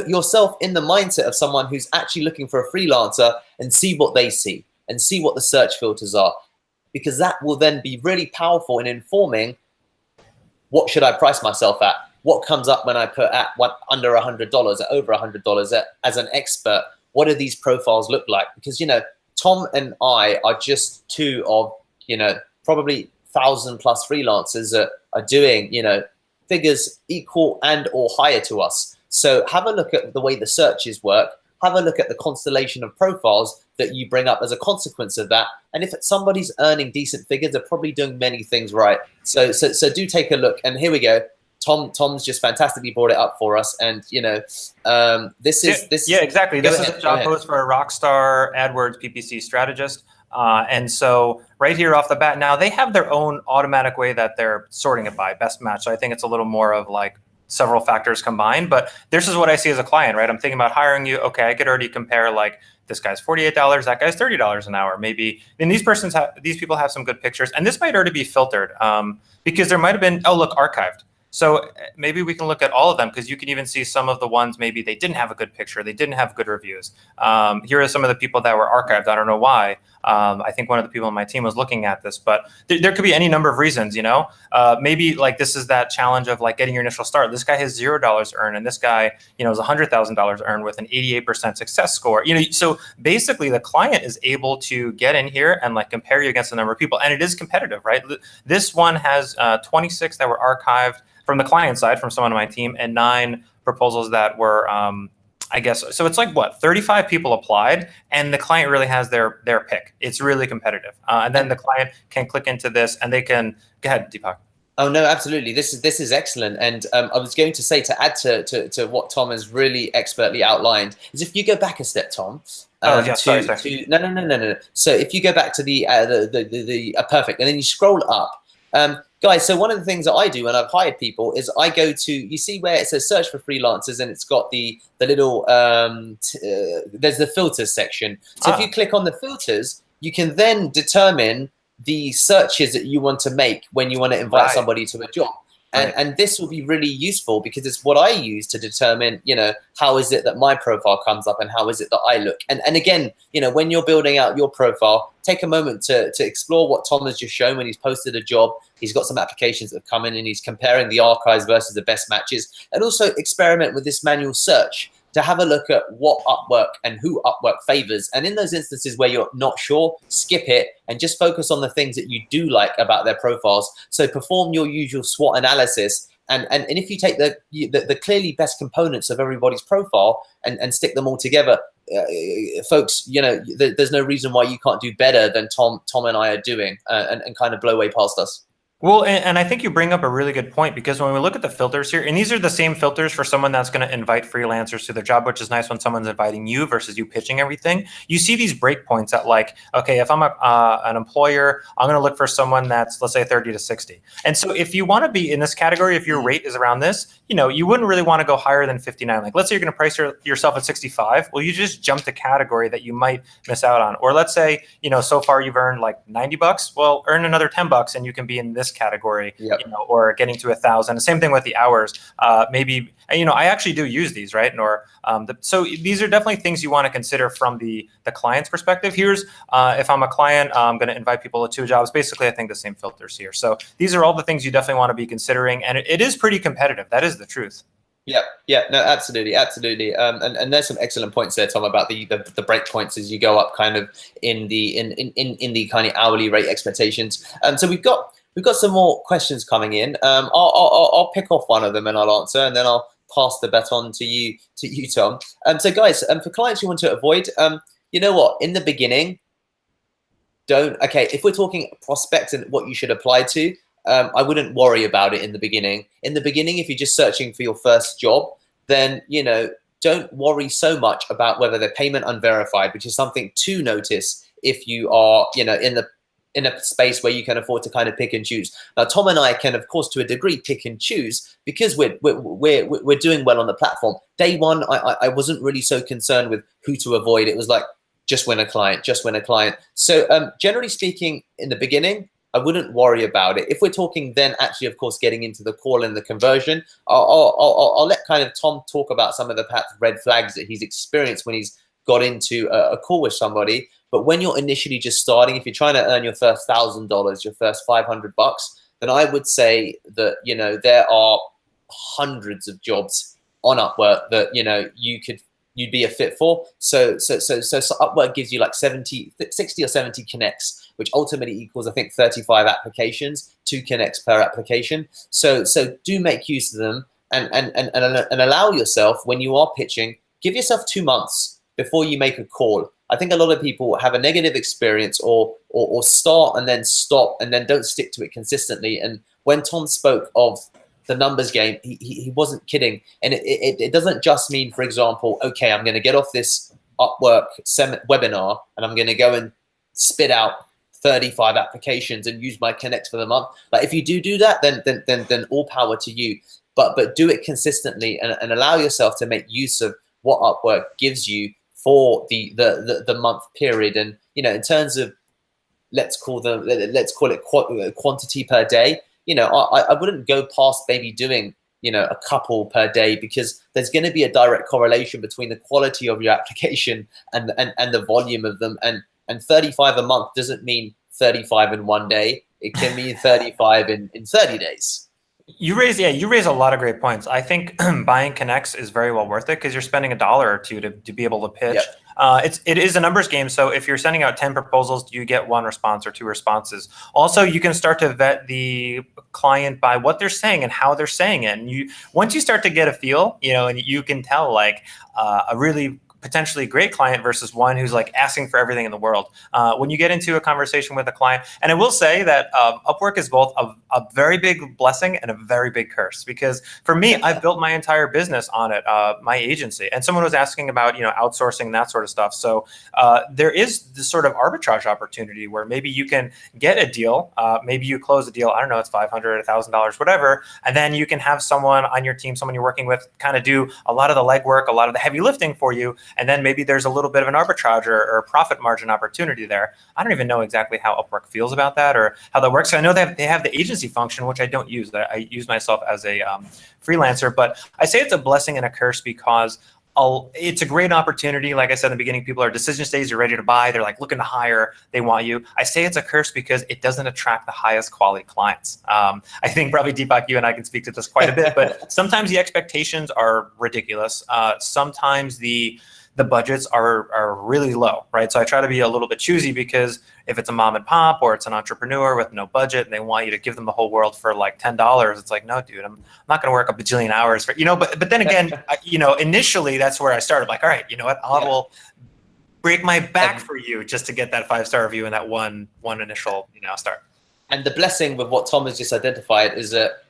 yourself in the mindset of someone who's actually looking for a freelancer and see what they see and see what the search filters are, because that will then be really powerful in informing what should I price myself at, what comes up when I put at under $100, at over $100 as an expert. What do these profiles look like? Because, you know, Tom and I are just two of, you know, probably 1,000+ freelancers that are doing, you know, figures equal and or higher to us. So have a look at the way the searches work. Have a look at the constellation of profiles that you bring up as a consequence of that. And if somebody's earning decent figures, they're probably doing many things right. So do take a look. And here we go. Tom's just fantastically brought it up for us. And, you know, this is... Yeah, exactly. This is a job post for a Rockstar AdWords PPC strategist. And so right here off the bat, now they have their own automatic way that they're sorting it by best match. So I think it's a little more of like several factors combined, but this is what I see as a client, right? I'm thinking about hiring you. Okay, I could already compare like this guy's $48, that guy's $30 an hour, maybe. And these people have some good pictures, and this might already be filtered because there might have been, oh, look, archived. So maybe we can look at all of them, because you can even see some of the ones maybe they didn't have a good picture, they didn't have good reviews. Here are some of the people that were archived. I don't know why. I think one of the people on my team was looking at this, but there could be any number of reasons, you know. Maybe like this is that challenge of like getting your initial start. This guy has $0 earned, and this guy, you know, is $100,000 earned with an 88% success score. You know, so basically the client is able to get in here and like compare you against a number of people, and it is competitive, right? This one has 26 that were archived from the client side, from someone on my team, and 9 proposals that were, I guess, so it's like what, 35 people applied, and the client really has their pick. It's really competitive. And then the client can click into this and they can, go ahead, Deepak. Oh no, absolutely. This is excellent. And I was going to say, to add to what Tom has really expertly outlined, is if you go back a step, Tom. Sorry. No. So if you go back to the perfect, and then you scroll up. Guys, so one of the things that I do when I've hired people is I go to, you see where it says search for freelancers, and it's got the little, there's the filters section. So if you click on the filters, you can then determine the searches that you want to make when you want to invite somebody to a job. And this will be really useful, because it's what I use to determine, you know, how is it that my profile comes up and how is it that I look. And again, you know, when you're building out your profile, take a moment to explore what Tom has just shown when he's posted a job. He's got some applications that have come in and he's comparing the archives versus the best matches, and also experiment with this manual search to have a look at what Upwork and who Upwork favors. And in those instances where you're not sure, skip it and just focus on the things that you do like about their profiles. So perform your usual SWOT analysis. And if you take the clearly best components of everybody's profile and stick them all together, folks, you know, there's no reason why you can't do better than Tom and I are doing, and kind of blow way past us. Well, and I think you bring up a really good point, because when we look at the filters here, and these are the same filters for someone that's going to invite freelancers to their job, which is nice when someone's inviting you versus you pitching everything. You see these breakpoints at like, okay, if I'm an employer, I'm going to look for someone that's, let's say, 30 to 60. And so if you want to be in this category, if your rate is around this, you know, you wouldn't really want to go higher than 59. Like, let's say you're going to price yourself at 65. Well, you just jump the category that you might miss out on. Or let's say, you know, so far you've earned like $90. Well, earn another $10 and you can be in this category, you know, or getting to 1,000. The same thing with the hours. Maybe, you know, I actually do use these, right? Or so these are definitely things you want to consider from the client's perspective. Here's if I'm a client, I'm going to invite people to 2 jobs. Basically, I think the same filters here. So these are all the things you definitely want to be considering, and it is pretty competitive. That is the truth. Yeah, no, absolutely. And there's some excellent points there, Tom, about the break points as you go up, kind of in the kind of hourly rate expectations. So we've got some more questions coming in. I'll pick off one of them and I'll answer, and then I'll pass the baton to you, Tom. So guys, for clients you want to avoid, you know what? In the beginning, if we're talking prospects and what you should apply to, I wouldn't worry about it in the beginning. In the beginning, if you're just searching for your first job, then, you know, don't worry so much about whether they're payment unverified, which is something to notice if you are, you know, in a space where you can afford to kind of pick and choose. Now, Tom and I can, of course, to a degree, pick and choose because we're doing well on the platform. Day one, I wasn't really so concerned with who to avoid. It was like, just win a client, just win a client. So generally speaking, in the beginning, I wouldn't worry about it. If we're talking then actually, of course, getting into the call and the conversion, I'll let kind of Tom talk about some of the perhaps red flags that he's experienced when he's got into a call with somebody. But when you're initially just starting, if you're trying to earn your first $1,000, your first $500, then I would say that, you know, there are hundreds of jobs on Upwork that, you know, you'd be a fit for. So Upwork gives you like 60 or 70 connects, which ultimately equals, I think, 35 applications, 2 connects per application. So do make use of them and allow yourself, when you are pitching, give yourself 2 months before you make a call. I think a lot of people have a negative experience or start and then stop and then don't stick to it consistently. And when Tom spoke of the numbers game, he wasn't kidding. And it doesn't just mean, for example, okay, I'm going to get off this Upwork webinar and I'm going to go and spit out 35 applications and use my connects for the month. Like if you do that, then all power to you. But do it consistently and allow yourself to make use of what Upwork gives you for the month period. And you know, in terms of let's call it quantity per day. You know, I wouldn't go past maybe doing, you know, a couple per day, because there's going to be a direct correlation between the quality of your application and the volume of them. And 35 a month doesn't mean 35 in one day. It can mean 35 in 30 days. You raise a lot of great points. I think buying connects is very well worth it because you're spending $1 or $2 to be able to pitch. Yep. It is a numbers game. So if you're sending out 10 proposals, you get 1 response or 2 responses. Also, you can start to vet the client by what they're saying and how they're saying it. And once you start to get a feel, you know, and you can tell like a really potentially great client versus one who's like asking for everything in the world. When you get into a conversation with a client, and I will say that Upwork is both a very big blessing and a very big curse, because for me, I've built my entire business on it, my agency, and someone was asking about, you know, outsourcing, that sort of stuff. So there is this sort of arbitrage opportunity where maybe you can get a deal, maybe you close a deal, I don't know, it's $500, $1,000, whatever, and then you can have someone on your team, someone you're working with, kind of do a lot of the legwork, a lot of the heavy lifting for you. And then maybe there's a little bit of an arbitrage or profit margin opportunity there. I don't even know exactly how Upwork feels about that or how that works. So I know that they have the agency function, which I don't use. I use myself as a freelancer, but I say it's a blessing and a curse because it's a great opportunity. Like I said in the beginning, people are decision stage, you're ready to buy, they're like looking to hire, they want you. I say it's a curse because it doesn't attract the highest quality clients. I think probably Deepak, you and I can speak to this quite a bit, but sometimes the expectations are ridiculous. Sometimes the budgets are really low, right? So I try to be a little bit choosy, because if it's a mom and pop or it's an entrepreneur with no budget and they want you to give them the whole world for like $10, it's like, no, dude, I'm not going to work a bajillion hours for, you know, but then again, you know, initially that's where I started, like, all right, you know what, I will break my back for you just to get that 5-star review and that one initial, you know, start. And the blessing with what Tom has just identified is that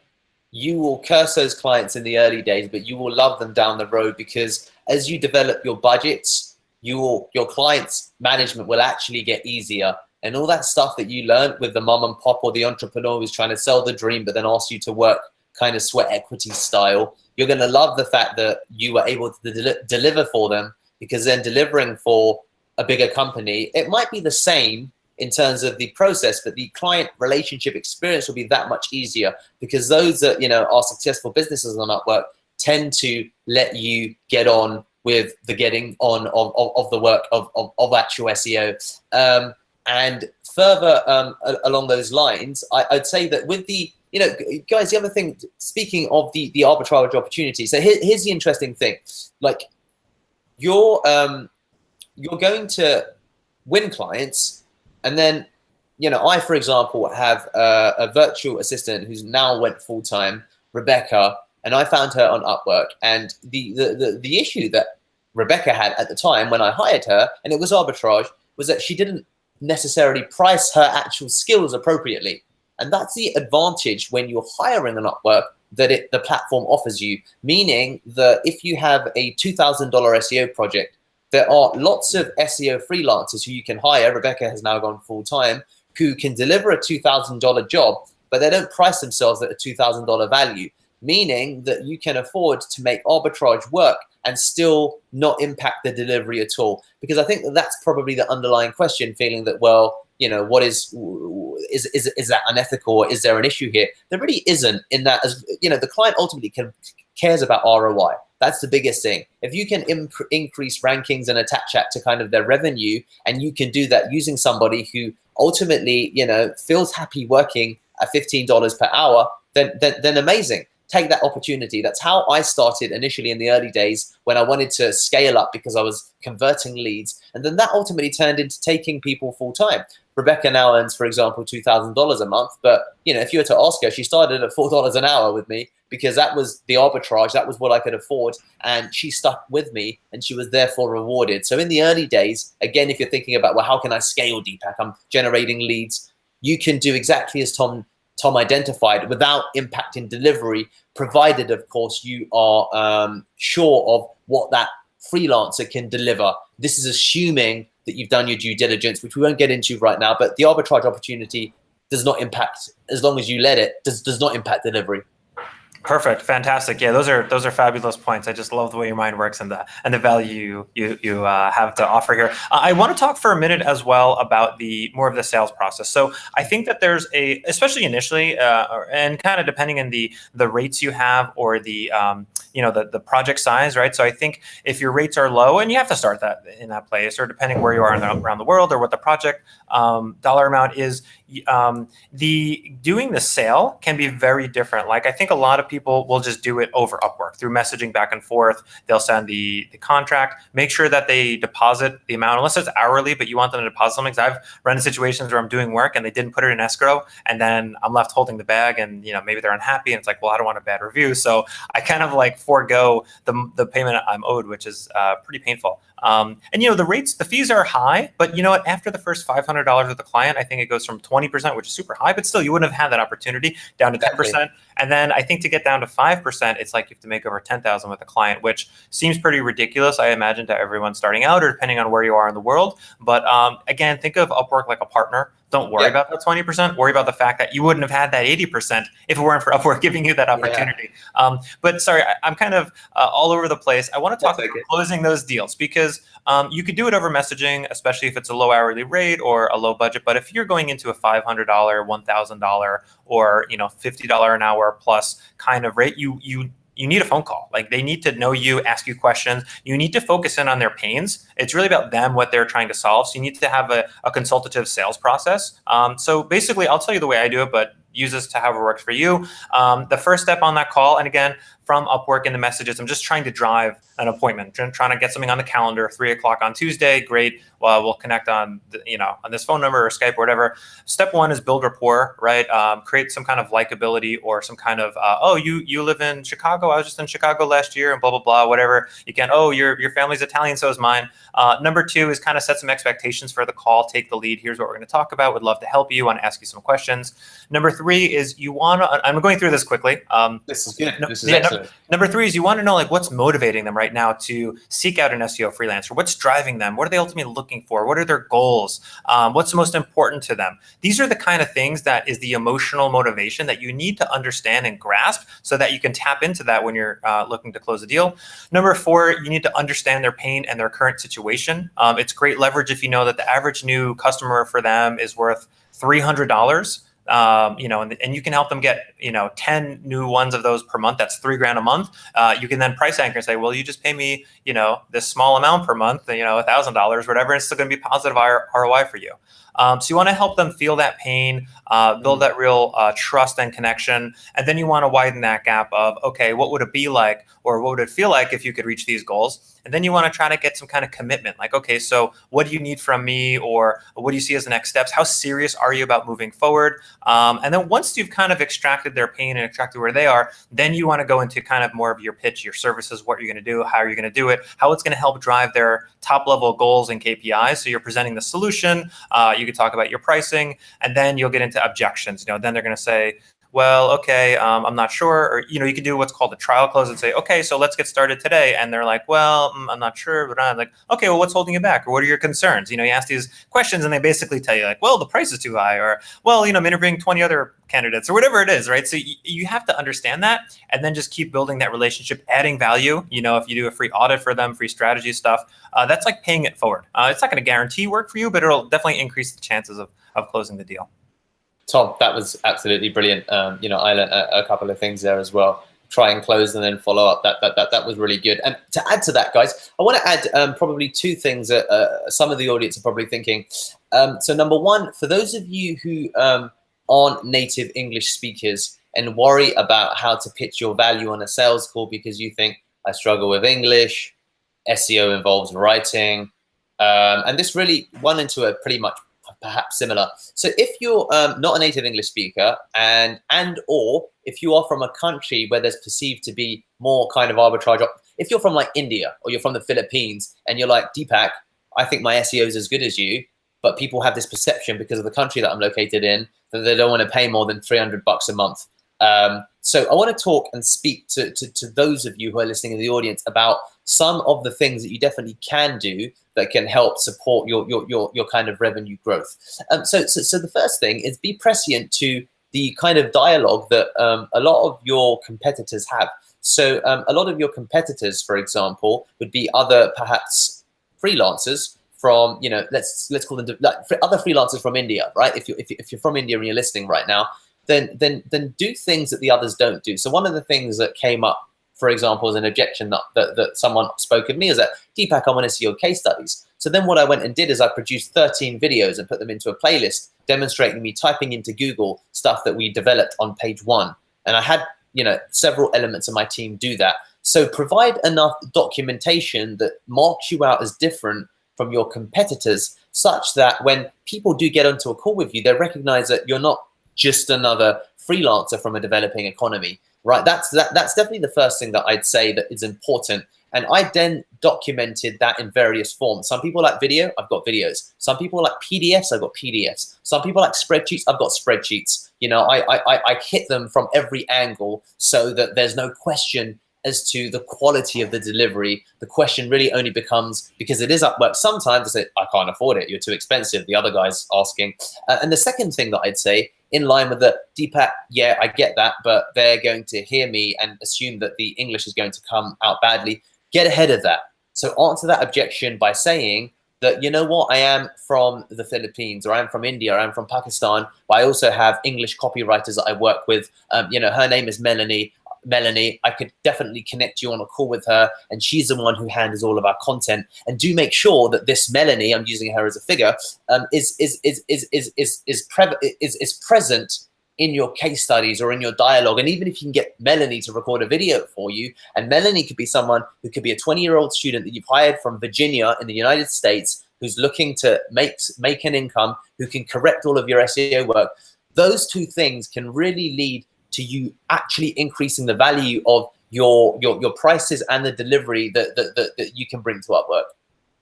you will curse those clients in the early days, but you will love them down the road, because as you develop your budgets, your clients' management will actually get easier. And all that stuff that you learned with the mom and pop or the entrepreneur who's trying to sell the dream, but then ask you to work kind of sweat equity style, you're going to love the fact that you were able to deliver for them, because then delivering for a bigger company, it might be the same in terms of the process, but the client relationship experience will be that much easier, because those that, you know, are successful businesses on Upwork tend to let you get on with the getting on of the work of actual SEO. And further along those lines, I'd say that with the, you know, guys, the other thing, speaking of the arbitrage opportunity, so here's the interesting thing, like you're going to win clients. And then, you know, I, for example, have a virtual assistant who's now went full-time, Rebecca, and I found her on Upwork. And the issue that Rebecca had at the time when I hired her, and it was arbitrage, was that she didn't necessarily price her actual skills appropriately. And that's the advantage when you're hiring on Upwork that the platform offers you, meaning that if you have a $2,000 SEO project, there are lots of SEO freelancers who you can hire. Rebecca has now gone full-time, who can deliver a $2,000 job, but they don't price themselves at a $2,000 value, meaning that you can afford to make arbitrage work and still not impact the delivery at all? Because I think that that's probably the underlying question, feeling that, well, you know, what is that unethical, or is there an issue here? There really isn't, in that, as you know, the client ultimately cares about ROI. That's the biggest thing. If you can increase rankings and attach that to kind of their revenue, and you can do that using somebody who ultimately, you know, feels happy working at $15 per hour, then amazing. Take that opportunity. That's how I started initially in the early days, when I wanted to scale up because I was converting leads. And then that ultimately turned into taking people full time. Rebecca now earns, for example, $2,000 a month. But, you know, if you were to ask her, she started at $4 an hour with me, because that was the arbitrage. That was what I could afford. And she stuck with me, and she was therefore rewarded. So in the early days, again, if you're thinking about, well, how can I scale Deepak? I'm generating leads. You can do exactly as Tom identified, without impacting delivery, provided, of course, you are sure of what that freelancer can deliver. This is assuming that you've done your due diligence, which we won't get into right now, but the arbitrage opportunity does not impact, as long as you let it, does not impact delivery. Perfect, fantastic. Yeah, those are fabulous points. I just love the way your mind works and the value you have to offer here. I want to talk for a minute as well about the more of the sales process. So I think that there's especially initially, and kind of depending on the rates you have, or the the project size, right? So I think if your rates are low, and you have to start that in that place, or depending where you are around the world, or what the project dollar amount is, the doing the sale can be very different. Like, I think a lot of people will just do it over Upwork through messaging back and forth. They'll send the contract, make sure that they deposit the amount, unless it's hourly, but you want them to deposit something. Because I've run into situations where I'm doing work and they didn't put it in escrow, and then I'm left holding the bag, and maybe they're unhappy, and it's like, well, I don't want a bad review, so I kind of like forego the payment I'm owed, which is pretty painful. And the rates, the fees are high, but you know what? After the first $500 with the client, I think it goes from 20%, which is super high, but still, you wouldn't have had that opportunity, down to 10%. And then I think to get down to 5%, it's like you have to make over 10,000 with a client, which seems pretty ridiculous, I imagine, to everyone starting out, or depending on where you are in the world. But again, think of Upwork like a partner. Don't worry about that 20%. Worry about the fact that you wouldn't have had that 80% if it weren't for Upwork giving you that opportunity. But sorry, I'm kind of all over the place. I want to talk about closing those deals, because you could do it over messaging, especially if it's a low hourly rate or a low budget. But if you're going into a $500, $1,000, or $50 an hour plus kind of rate, you need a phone call. Like, they need to know you, ask you questions. You need to focus in on their pains. It's really about them, what they're trying to solve. So you need to have a consultative sales process. So basically, I'll tell you the way I do it, but use this to however works for you. The first step on that call, and again, from Upwork in the messages, I'm just trying to drive an appointment, trying to get something on the calendar, 3:00 on Tuesday. Great. Well, we'll connect on on this phone number or Skype or whatever. Step one is build rapport, right? Create some kind of likability, or some kind of oh, you live in Chicago. I was just in Chicago last year, and blah blah blah, whatever you can. Oh, your family's Italian, so is mine. Number two is kind of set some expectations for the call. Take the lead. Here's what we're going to talk about. Would love to help you. Want to ask you some questions. Number three is you want to. I'm going through this quickly. This is good. This is excellent. Number three is you want to know, like, what's motivating them right now to seek out an SEO freelancer. What's driving them? What are they ultimately looking for? What are their goals? What's the most important to them? These are the kind of things that is the emotional motivation that you need to understand and grasp, so that you can tap into that when you're looking to close a deal. Number four, you need to understand their pain and their current situation. It's great leverage if you know that the average new customer for them is worth $300. And you can help them get 10 new ones of those per month. That's $3,000 a month. You can then price anchor and say, well, you just pay me this small amount per month, $1,000, whatever. It's still going to be positive ROI for you. So you want to help them feel that pain, build that real trust and connection. And then you want to widen that gap of, okay, what would it be like, or what would it feel like if you could reach these goals? And then you want to try to get some kind of commitment, like, okay, so what do you need from me, or what do you see as the next steps? How serious are you about moving forward? And then once you've kind of extracted their pain and extracted where they are, then you want to go into kind of more of your pitch, your services, what you're going to do, how you're going to do it, how it's going to help drive their top level goals and KPIs. So you're presenting the solution. You could talk about your pricing, and then you'll get into objections. Then they're going to say, well, okay, I'm not sure. Or, you can do what's called a trial close and say, okay, so let's get started today. And they're like, well, I'm not sure. But I'm like, okay, well, what's holding you back? Or what are your concerns? You ask these questions and they basically tell you like, well, the price is too high, or, well, I'm interviewing 20 other candidates, or whatever it is, right? So you have to understand that and then just keep building that relationship, adding value. If you do a free audit for them, free strategy stuff, that's like paying it forward. It's not going to guarantee work for you, but it'll definitely increase the chances of closing the deal. Tom, that was absolutely brilliant. I learned a couple of things there as well. Try and close and then follow up. That was really good. And to add to that, guys, I want to add probably two things that some of the audience are probably thinking. So number one, for those of you who aren't native English speakers and worry about how to pitch your value on a sales call because you think, I struggle with English, SEO involves writing, and this really went into a pretty much perhaps similar. So if you're not a native English speaker and or if you are from a country where there's perceived to be more kind of arbitrage, if you're from like India or you're from the Philippines and you're like, Deepak, I think my SEO is as good as you, but people have this perception because of the country that I'm located in that they don't want to pay more than $300 a month. So I want to talk and speak to those of you who are listening in the audience about some of the things that you definitely can do that can help support your kind of revenue growth. So the first thing is be prescient to the kind of dialogue that a lot of your competitors have. So a lot of your competitors, for example, would be other perhaps freelancers from, let's call them like other freelancers from India, right? If you're from India and you're listening right now, then do things that the others don't do. So one of the things that came up, for example, as an objection that someone spoke of me is that, Deepak, I want to see your case studies. So then what I went and did is I produced 13 videos and put them into a playlist demonstrating me typing into Google stuff that we developed on page 1. And I had, several elements of my team do that. So provide enough documentation that marks you out as different from your competitors, such that when people do get onto a call with you, they recognize that you're not just another freelancer from a developing economy, right? That's definitely the first thing that I'd say that is important. And I then documented that in various forms. Some people like video, I've got videos. Some people like PDFs, I've got PDFs. Some people like spreadsheets, I've got spreadsheets. I hit them from every angle so that there's no question as to the quality of the delivery. The question really only becomes, because it is Upwork, sometimes I say, I can't afford it, you're too expensive, the other guy's asking. And the second thing that I'd say, in line with the, Deepak, yeah, I get that, but they're going to hear me and assume that the English is going to come out badly. Get ahead of that. So answer that objection by saying that, you know what, I am from the Philippines, or I'm from India, or I'm from Pakistan, but I also have English copywriters that I work with. Her name is Melanie. I could definitely connect you on a call with her, and she's the one who handles all of our content. And do make sure that this Melanie, I'm using her as a figure, is present in your case studies or in your dialogue. And even if you can get Melanie to record a video for you, and Melanie could be someone who could be a 20-year-old student that you've hired from Virginia in the United States, who's looking to make an income, who can correct all of your SEO work. Those two things can really lead to you actually increasing the value of your prices and the delivery that you can bring to Upwork.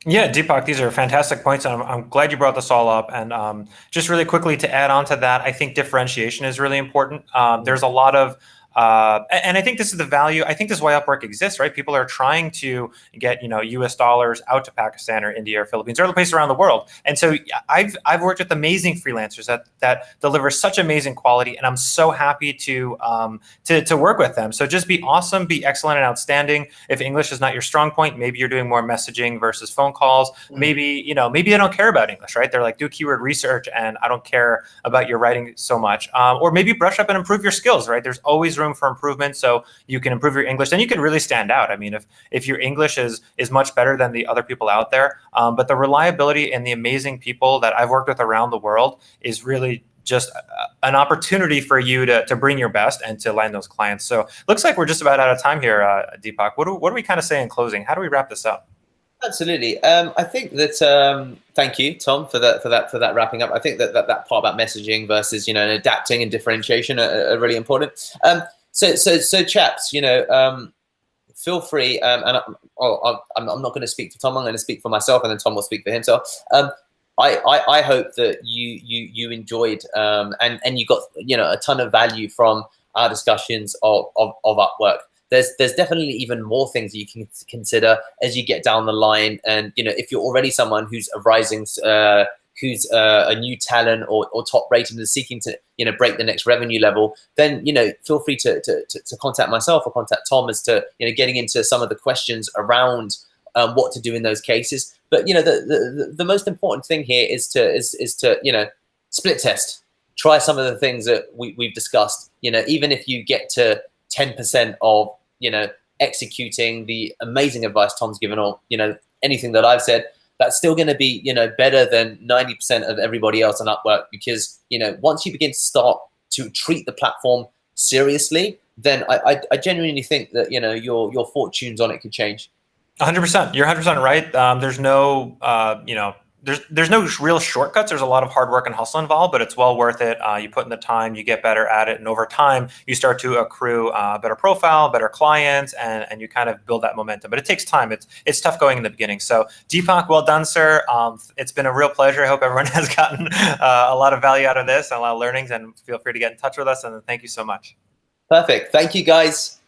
Yeah, Deepak, these are fantastic points. I'm glad you brought this all up. And just really quickly to add on to that, I think differentiation is really important. There's a lot of, and I think this is the value. I think this is why Upwork exists, right? People are trying to get, US dollars out to Pakistan or India or Philippines or other places around the world. And so I've worked with amazing freelancers that deliver such amazing quality, and I'm so happy to work with them. So just be awesome, be excellent and outstanding. If English is not your strong point, maybe you're doing more messaging versus phone calls. Maybe maybe I don't care about English, right? They're like, do keyword research, and I don't care about your writing so much. Or maybe brush up and improve your skills, right? There's always room for improvement, so you can improve your English, then you can really stand out. I mean, if your English is much better than the other people out there, but the reliability and the amazing people that I've worked with around the world is really just an opportunity for you to bring your best and to land those clients. So looks like we're just about out of time here, Deepak. What do we kind of say in closing? How do we wrap this up? Absolutely. I think that thank you, Tom, for that wrapping up. I think that part about messaging versus and adapting and differentiation are really important. So chaps, feel free. And I'm not going to speak for Tom. I'm going to speak for myself, and then Tom will speak for himself. I hope that you enjoyed and you got a ton of value from our discussions of Upwork. There's definitely even more things you can consider as you get down the line. And if you're already someone who's a rising who's a new talent or top rated and is seeking to break the next revenue level, then feel free to contact myself or contact Tom as to getting into some of the questions around what to do in those cases. But the most important thing here is to split test, try some of the things that we've discussed. Even if you get to 10% of executing the amazing advice Tom's given, or anything that I've said, that's still going to be better than 90% of everybody else on Upwork. Because once you begin to start to treat the platform seriously, then I genuinely think that your fortunes on it could change. 100%. You're 100% right. There's no, there's no real shortcuts. There's a lot of hard work and hustle involved, but it's well worth it. You put in the time, you get better at it, and over time, you start to accrue a better profile, better clients, and you kind of build that momentum. But it takes time. It's tough going in the beginning. So Deepak, well done, sir. It's been a real pleasure. I hope everyone has gotten a lot of value out of this and a lot of learnings. And feel free to get in touch with us. And thank you so much. Perfect. Thank you, guys.